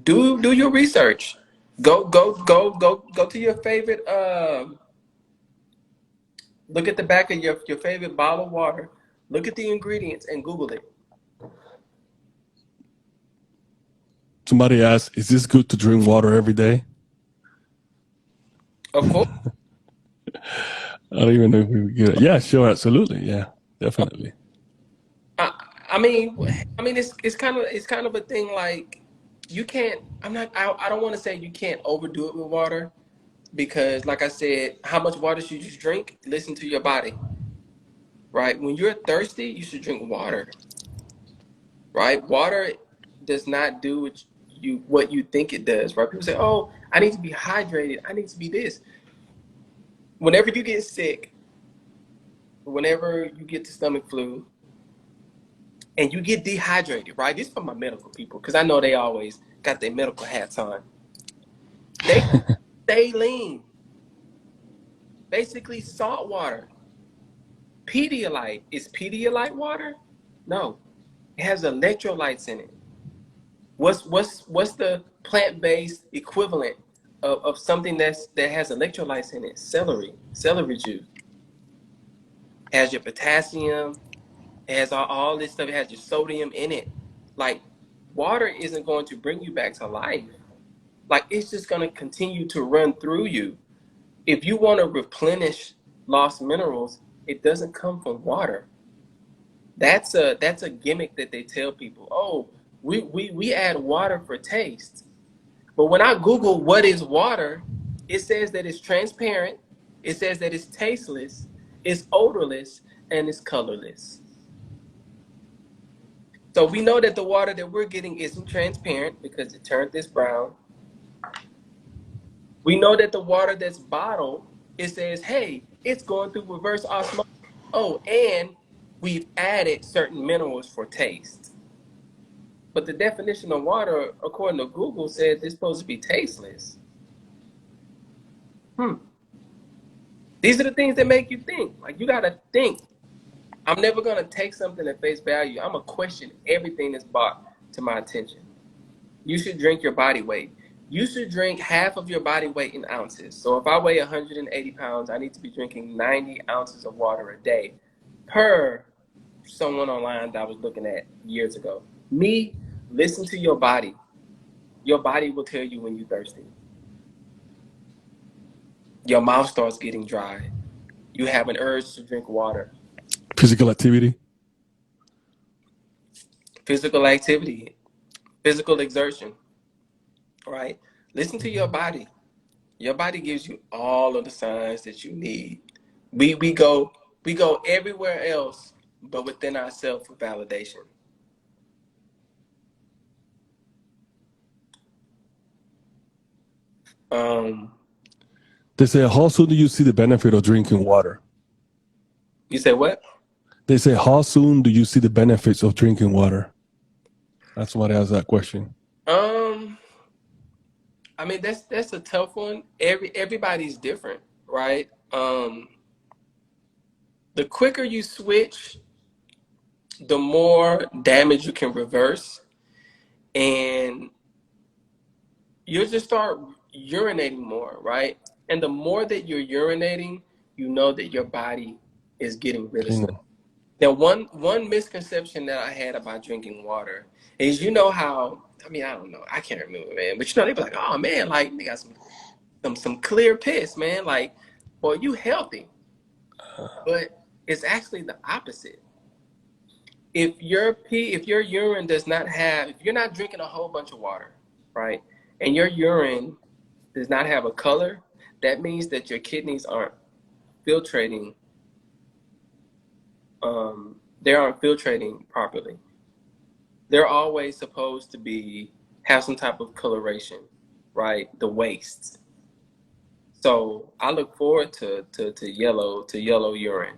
Do your research. Go to your favorite look at the back of your favorite bottle of water. Look at the ingredients and Google it. Somebody asked, is this good to drink water every day? Of course. I don't even know if we would get it. Yeah, sure, absolutely. Yeah, definitely. I mean, it's kind of a thing like you can't. I don't want to say you can't overdo it with water because, like I said, how much water should you drink? Listen to your body, right? When you're thirsty, you should drink water, right? Water does not do what you think it does, right? People say, "Oh, I need to be hydrated. I need to be this." Whenever you get sick, whenever you get the stomach flu, and you get dehydrated, right? This is for my medical people, because I know they always got their medical hats on. They stay lean. Basically, salt water. Pedialyte. Is Pedialyte water? No. It has electrolytes in it. What's the plant-based equivalent of something that has electrolytes in it? Celery juice. It has your potassium. It has all this stuff. It has your sodium in it. Like, water isn't going to bring you back to life. Like, it's just going to continue to run through you. If you want to replenish lost minerals, it doesn't come from water. That's a gimmick that they tell people. Oh, we add water for taste. But when I Google what is water, it says that it's transparent, it says that it's tasteless, it's odorless, and it's colorless. So we know that the water that we're getting isn't transparent because it turned this brown. We know that the water that's bottled, it says, hey, it's going through reverse osmosis. Oh, and we've added certain minerals for taste. But the definition of water, according to Google, says it's supposed to be tasteless. These are the things that make you think. Like, you got to think. I'm never going to take something at face value. I'm going to question everything that's brought to my attention. You should drink your body weight. You should drink half of your body weight in ounces. So if I weigh 180 pounds, I need to be drinking 90 ounces of water a day per someone online that I was looking at years ago. Me, listen to your body. Your body will tell you when you're thirsty. Your mouth starts getting dry. You have an urge to drink water. Physical activity. Physical activity. Physical exertion. Right? Listen to your body. Your body gives you all of the signs that you need. We go everywhere else but within ourselves for validation. They say, how soon do you see the benefit of drinking water? You say what? They say, how soon do you see the benefits of drinking water? That's why I asked that question. I mean, that's a tough one. Everybody's different, right? The quicker you switch, the more damage you can reverse, and you'll just start urinating more, right? And the more that you're urinating, you know that your body is getting rid of stuff. Now, one misconception that I had about drinking water is, you know how, I mean, I don't know, I can't remember, man, but you know, they be like, oh man, like they got some clear piss, man, like, boy, you healthy. But it's actually the opposite. If your urine does not have, if you're not drinking a whole bunch of water, right, and your urine does not have a color, that means that your kidneys aren't filtrating. They aren't filtrating properly. They're always supposed to have some type of coloration, right? The wastes. So I look forward to yellow urine,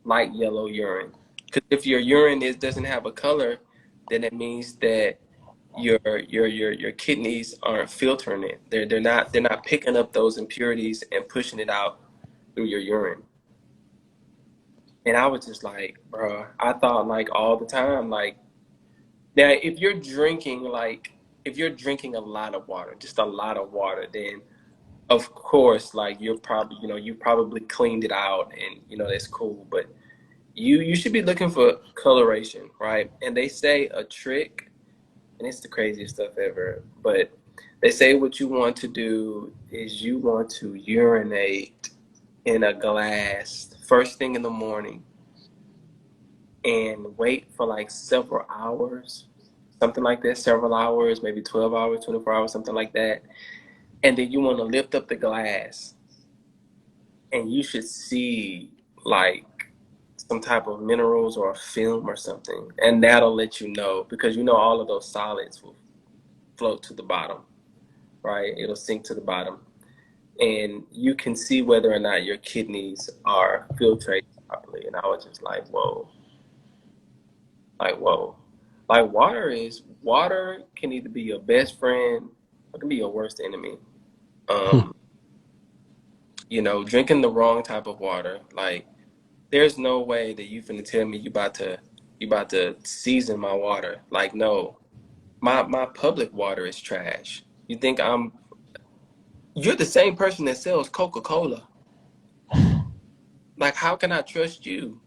light yellow urine. Because if your urine doesn't have a color, then it means that your kidneys aren't filtering it. They're not picking up those impurities and pushing it out through your urine. And I was just like, bro, I thought like all the time, like now if you're drinking a lot of water, just a lot of water, then of course like you're probably you probably cleaned it out and that's cool. But you should be looking for coloration, right? And they say a trick, and it's the craziest stuff ever, but they say what you want to do is you want to urinate in a glass first thing in the morning and wait for like several hours, something like that, several hours, maybe 12 hours, 24 hours, something like that. And then you want to lift up the glass and you should see like some type of minerals or a film or something. And that'll let you know, because all of those solids will float to the bottom, right? It'll sink to the bottom. And you can see whether or not your kidneys are filtrating properly. And I was just like, whoa. Like, whoa. Like water can either be your best friend or it can be your worst enemy. Drinking the wrong type of water, like there's no way that you finna tell me you about to season my water. Like, no. My public water is trash. You're the same person that sells Coca-Cola. Like, how can I trust you?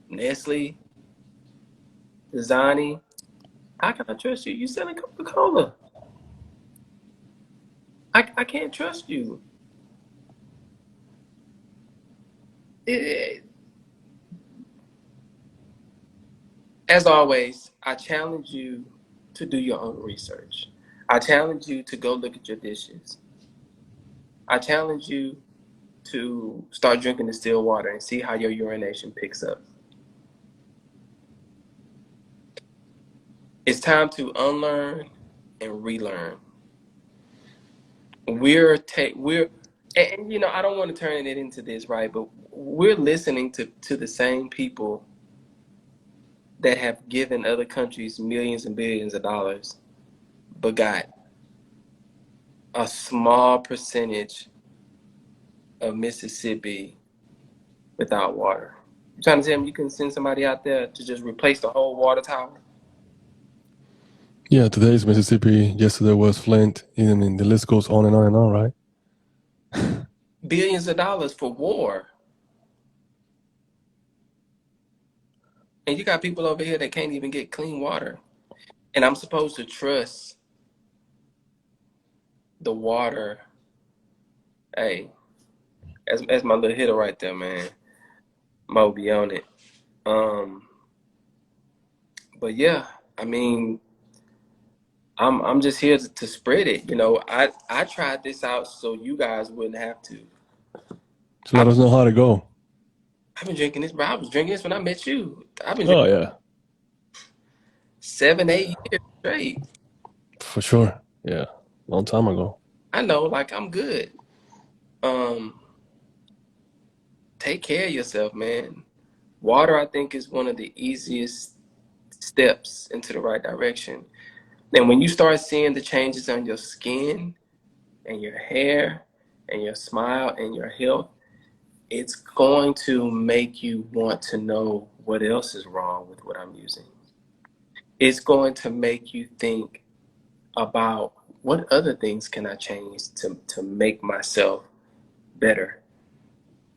Nestle, Dasani, how can I trust you? You selling Coca-Cola. I can't trust you. It, as always, I challenge you to do your own research. I challenge you to go look at your dishes. I challenge you to start drinking distilled water and see how your urination picks up. It's time to unlearn and relearn. We're and I don't want to turn it into this, right? But we're listening to the same people that have given other countries millions and billions of dollars, but got a small percentage of Mississippi without water. You trying to tell me you can send somebody out there to just replace the whole water tower? Yeah, today's Mississippi. Yesterday was Flint. I mean, the list goes on and on and on, right? Billions of dollars for war. And you got people over here that can't even get clean water. And I'm supposed to trust the water. Hey, as my little hitter right there, man. Mo be on it. But yeah, I mean, I'm just here to spread it. I tried this out so you guys wouldn't have to. So let us know how to go. I've been drinking this, bro. I was drinking this when I met you. I've been Oh drinking yeah, 7, 8 years straight. for sure. Yeah, long time ago. I know, like I'm good. Um, Take care of yourself, man. Water, I think, is one of the easiest steps into the right direction. And when you start seeing the changes on your skin and your hair and your smile and your health, it's going to make you want to know what else is wrong with what I'm using. It's going to make you think about what other things can I change to make myself better,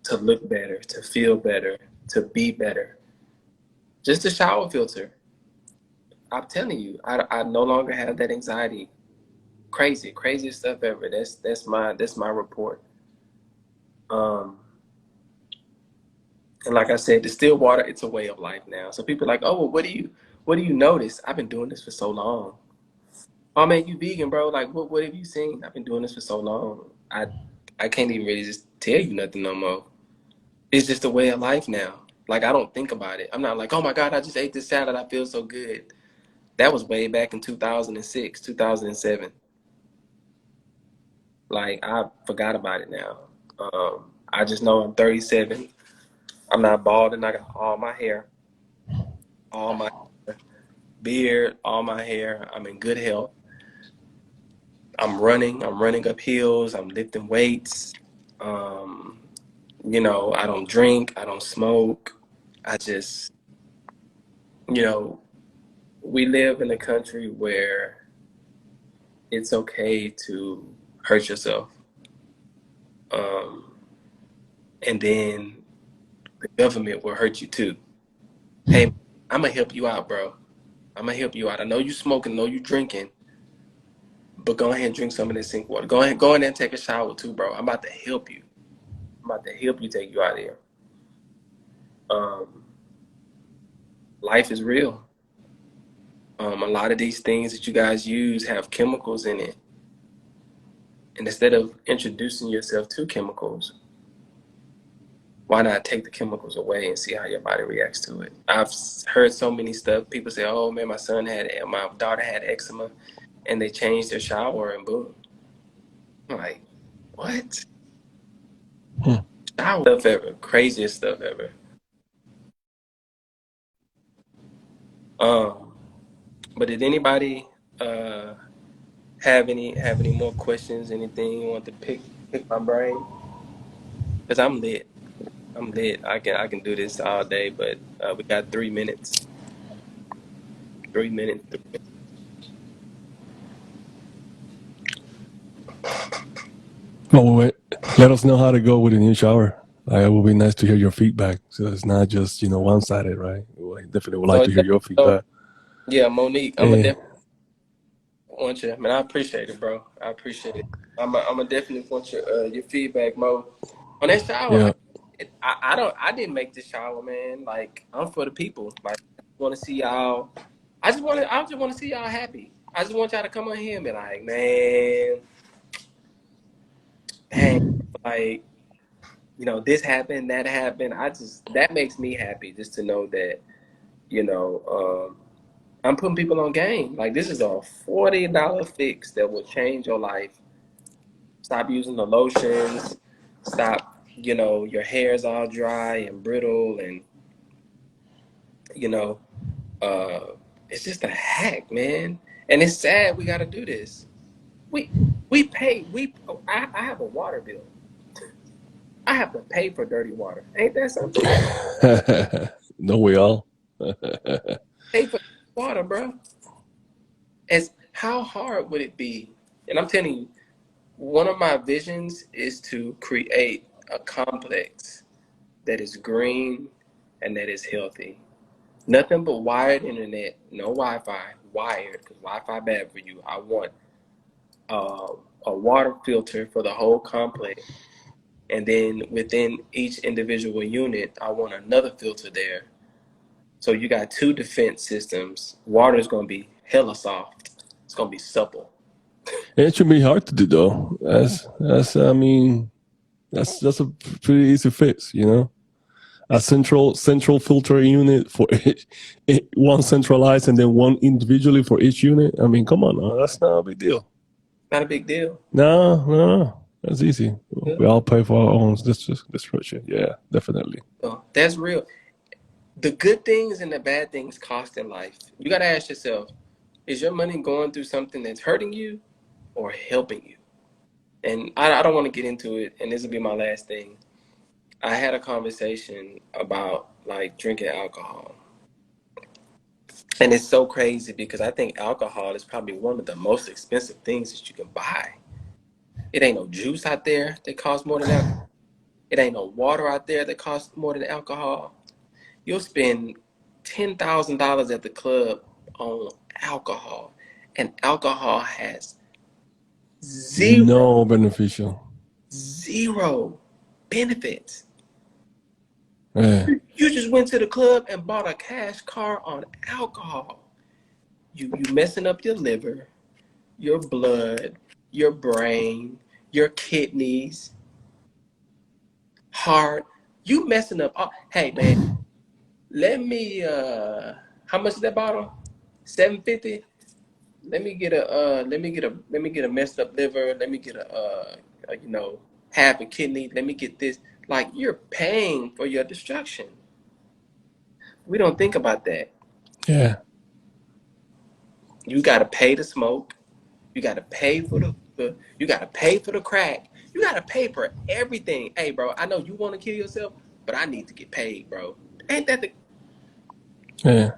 to look better, to feel better, to be better. Just a shower filter. I'm telling you, I no longer have that anxiety. Craziest stuff ever. That's my report. Um, and like I said, distilled water, it's a way of life now. So people are like, oh, well, what do you notice? I've been doing this for so long. Oh man, you vegan, bro? Like, what have you seen? I've been doing this for so long. I can't even really just tell you nothing no more. It's just a way of life now. Like I don't think about it. I'm not like, oh my God, I just ate this salad. I feel so good. That was way back in 2006, 2007. Like I forgot about it now. I just know I'm 37. I'm not bald and I got all my hair. All my hair. beard, all my hair. I'm in good health. I'm running up hills. I'm lifting weights. Um, I don't drink. I don't smoke. I just, you know, we live in a country where it's okay to hurt yourself. Um, and then the government will hurt you too. Hey, I'm gonna help you out, bro. I'm gonna help you out. I know you smoking, I know you drinking, but go ahead and drink some of this sink water. Go in there and take a shower too, bro. I'm about to help you. I'm about to help you take you out of here. Um, Life is real. A lot of these things that you guys use have chemicals in it. And instead of introducing yourself to chemicals, why not take the chemicals away and see how your body reacts to it? I've heard so many stuff. People say, "Oh man, my daughter had eczema," and they changed their shower, and boom. I'm like, what? Hmm. Shower stuff ever, craziest stuff ever. Um, but did anybody uh have any more questions? Anything you want to pick my brain? Cause I'm lit. I'm lit. I can do this all day, but we got 3 minutes. 3 minutes. Oh, wait. Let us know how to go with a new shower. It would be nice to hear your feedback. So it's not just, one sided, right? I definitely would like So, to hear your feedback. yeah, Monique, I'm gonna And definitely want you. Man, I appreciate it, bro. I appreciate it. I'm gonna definitely want your feedback, Mo. On that shower, yeah, I didn't make the shower, man. Like I'm for the people. Like I want to see y'all. I just want to see y'all happy. I just want y'all to come on here and be like, man, dang, like this happened, that happened. That makes me happy just to know that you know I'm putting people on game. Like this is a $40 fix that will change your life. Stop using the lotions. Stop. Your hair is all dry and brittle, and you know, uh, it's just a hack, man. And it's sad we got to do this. We we pay. I have a water bill. I have to pay for dirty water. Ain't that something? no, we all. Pay for water, bro. As how hard would it be? And I'm telling you, one of my visions is to create a complex that is green and that is healthy. Nothing but wired internet, no Wi-Fi, wired, because Wi-Fi bad for you. I want uh, a water filter for the whole complex. And then within each individual unit, I want another filter there. So you got two defense systems. Water is going to be hella soft. It's going to be supple. It should be hard to do though. I mean, that's a pretty easy fix, A central filter unit for one centralized and then one individually for each unit. I mean, come on, that's not a big deal. Not a big deal. No, that's easy. Yeah. We all pay for our own destruction. Yeah, definitely. So that's real. The good things and the bad things cost in life. You got to ask yourself, is your money going through something that's hurting you or helping you? And I don't want to get into it, and this will be my last thing. I had a conversation about like drinking alcohol. And it's so crazy because I think alcohol is probably one of the most expensive things that you can buy. It ain't no juice out there that costs more than alcohol. It ain't no water out there that costs more than alcohol. You'll spend $10,000 at the club on alcohol, and alcohol has zero, No beneficial. zero benefits. Yeah. You just went to the club and bought a cash car on alcohol. You messing up your liver, your blood, your brain, your kidneys, heart. You messing up all. Hey man, let me how much is that bottle? $7.50. Let me get a messed up liver. Let me get half a kidney. Let me get this. Like you're paying for your destruction. We don't think about that. Yeah. You got to pay to smoke. You got to pay for the hookah. You got to pay for the crack. You got to pay for everything. Hey, bro, I know you want to kill yourself, but I need to get paid, bro. Ain't that the Yeah.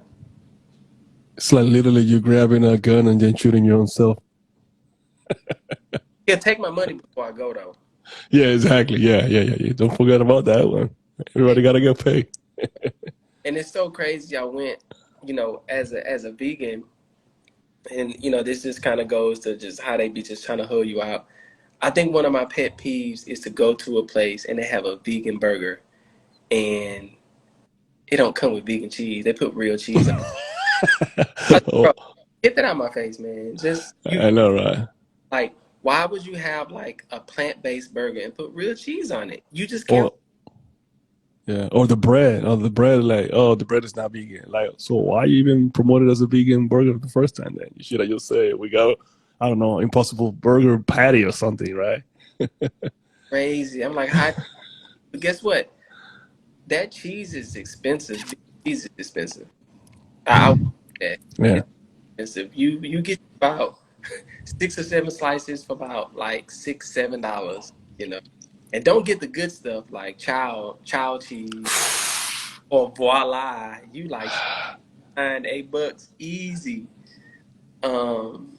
It's like literally you grabbing a gun and then shooting your own self. yeah? Take my money before I go though. Yeah, exactly. Yeah. Don't forget about that one. And, Everybody gotta get paid. and it's so crazy. I went, as a vegan, and this just kind of goes to just how they be just trying to hold you out. I think one of my pet peeves is to go to a place and they have a vegan burger and it don't come with vegan cheese. They put real cheese on it. Oh, Bro, get that out of my face, man. Just I know, right? like, why would you have like a plant-based burger and put real cheese on it? You just can't. Or yeah, or the bread. Or the bread, like, oh, the bread is not vegan. Like, so why you even promote it as a vegan burger the first time then? You should have just said we got, I don't know, Impossible Burger Patty or something, right? Crazy. I'm like, hi. But guess what? That cheese is expensive. Cheese is expensive. I that Yeah. it's expensive. You get about 6 or 7 slices for about like $6, $7. And don't get the good stuff like child cheese or voila. You like $8 easy. Um,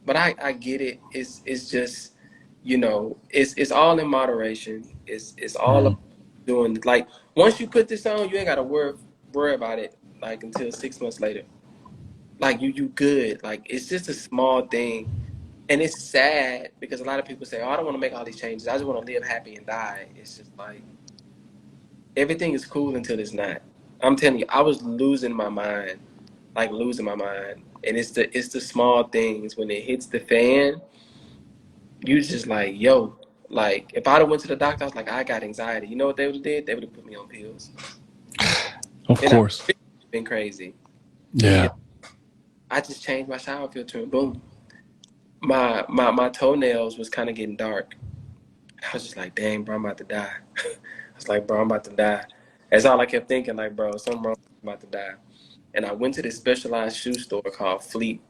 but I get it. It's just it's all in moderation. It's all Mhm. about doing like once you put this on, you ain't gotta worry about it like until 6 months later. Like you good. Like it's just a small thing. And it's sad because a lot of people say, "Oh, I don't want to make all these changes. I just want to live happy and die." It's just like everything is cool until it's not. I'm telling you, I was losing my mind, like losing my mind. And it's the small things when it hits the fan. You just like, yo, like if I'd have went to the doctor, I was like, I got anxiety. You know what they would have did? They would have put me on pills. Of And I've course. been crazy. Yeah. I just changed my shower filter and boom. My toenails was kind of getting dark. I was just like, dang, bro, I'm about to die. I was like, bro, I'm about to die. That's all I kept thinking, like, bro, something wrong, I'm about to die. And I went to this specialized shoe store called Fleet,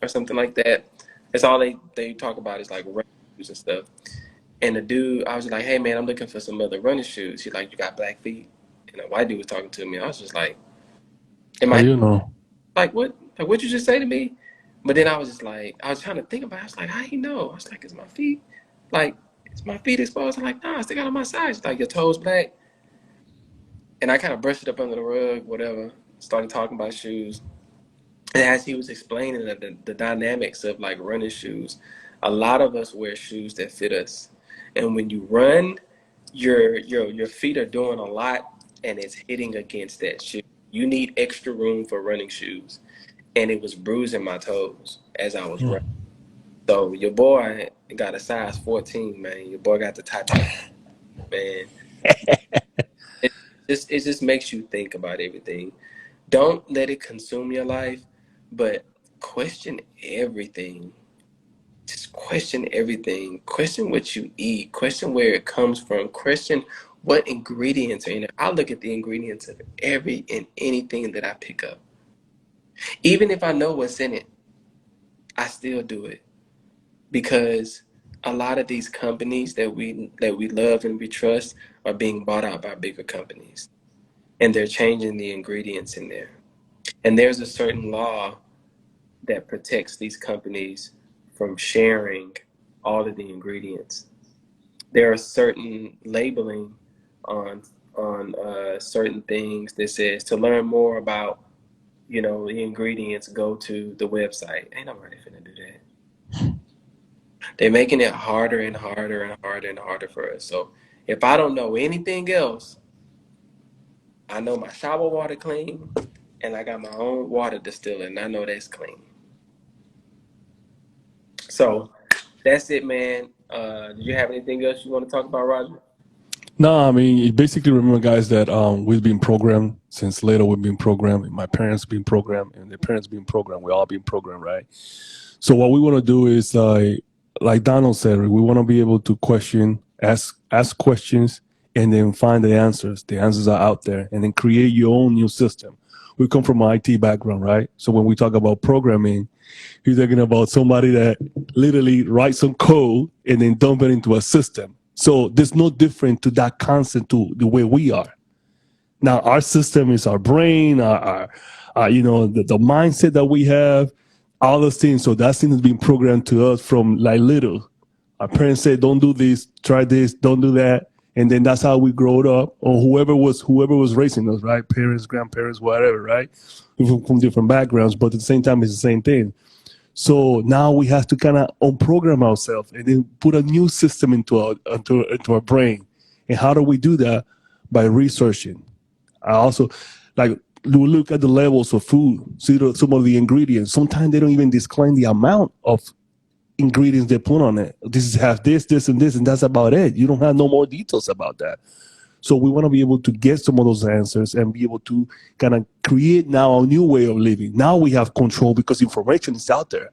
or something like that. That's all they talk about is like running shoes and stuff. And the dude, I was like, hey man, I'm looking for some other running shoes. He's like, you got black feet? And a white dude was talking to me. I was just like, am How I you know? like what? Like what you just say to me? But then I was just like, I was trying to think about it. I was like, how you know? I was like, is my feet like is my feet exposed? I'm like, nah, I still got on my sides. Like your toes black. And I kind of brushed it up under the rug, whatever. Started talking about shoes. And as he was explaining the dynamics of like running shoes, a lot of us wear shoes that fit us. And when you run, your feet are doing a lot and it's hitting against that shoe. You need extra room for running shoes. And it was bruising my toes as I was running. Hmm. So your boy got a size 14, man. Your boy got the Titanic, man. It just makes you think about everything. Don't let it consume your life, but question everything. Just question everything. Question what you eat. Question where it comes from. Question what ingredients are in it. I look at the ingredients of every and anything that I pick up. Even if I know what's in it, I still do it because a lot of these companies that we love and we trust are being bought out by bigger companies, and they're changing the ingredients in there. And there's a certain law that protects these companies from sharing all of the ingredients. There are certain labeling on certain things that says to learn more about the ingredients, go to the website. Ain't nobody finna do that. They're making it harder and harder and harder and harder for us. So if I don't know anything else, I know my shower water clean, and I got my own water distiller, and I know that's clean. So that's it, man. Do you have anything else you want to talk about, Roger? No, I mean, you basically remember, guys, that we've been programmed since later. We've been programmed. My parents been programmed, and their parents been programmed. We all been programmed, right? So what we want to do is, like Donald said, we want to be able to ask questions, and then find the answers. The answers are out there, and then create your own new system. we come from an IT background, right? So when we talk about programming, you're talking about somebody that literally writes some code and then dump it into a system. So there's no different to that concept to the way we are. Now our system is our brain, the mindset that we have, all those things. So that thing has been programmed to us from like little. Our parents said, "Don't do this, try this, don't do that," and then that's how we growed up, or whoever was raising us, right? Parents, grandparents, whatever, right? From different backgrounds, but at the same time, it's the same thing. So now we have to kind of unprogram ourselves and then put a new system into our brain. And how do we do that? By researching. I also like we look at the levels of food, see some of the ingredients. Sometimes they don't even disclaim the amount of ingredients they put on it. This has this, and this, and that's about it. You don't have no more details about that. So we want to be able to get some of those answers and be able to kind of create now a new way of living. Now we have control because information is out there.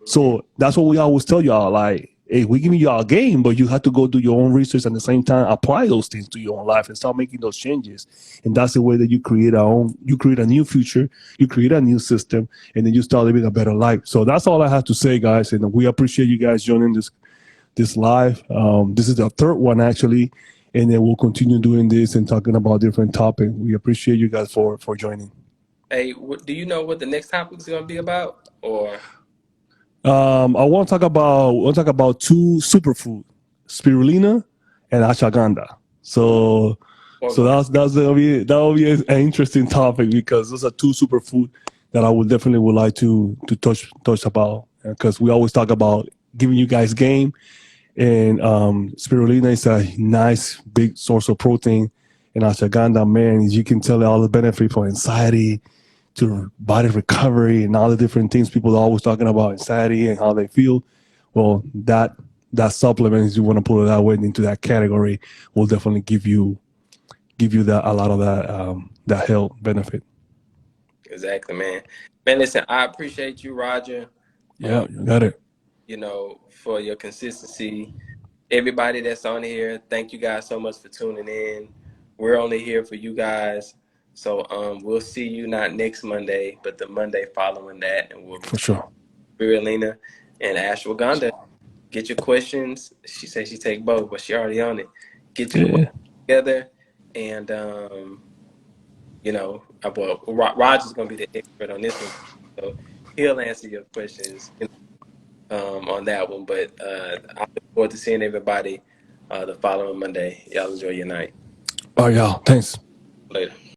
So that's what we always tell y'all, like, hey, we give you all a game, but you have to go do your own research and at the same time apply those things to your own life and start making those changes. And that's the way that you create a new future, you create a new system, and then you start living a better life. So that's all I have to say, guys. And we appreciate you guys joining this live. This is the third one actually. And then we'll continue doing this and talking about different topics. We appreciate you guys for joining. Hey, do you know what the next topic is going to be about? Or I want to talk about two superfood, spirulina and ashwagandha. So that's gonna be an interesting topic because those are two superfood that I would definitely would like to touch about, because we always talk about giving you guys game, and spirulina is a nice big source of protein, and ashwagandha, man, you can tell all the benefit for anxiety, to body recovery, and all the different things people are always talking about anxiety and how they feel. Well, that supplement, if you want to put it that way, into that category, will definitely give you that a lot of that health benefit. Exactly, man. Man, listen, I appreciate you, Roger. Yeah, you got it. For your consistency. Everybody that's on here, thank you guys so much for tuning in. We're only here for you guys. So we'll see you not next Monday, but the Monday following that, and we'll for sure. spirulina and ashwagandha. Get your questions. She said she take both, but she already on it. Get your questions together, and Roger's gonna be the expert on this one, so he'll answer your questions on that one. But I look forward to seeing everybody the following Monday. Y'all enjoy your night. All right, y'all. Thanks. Later.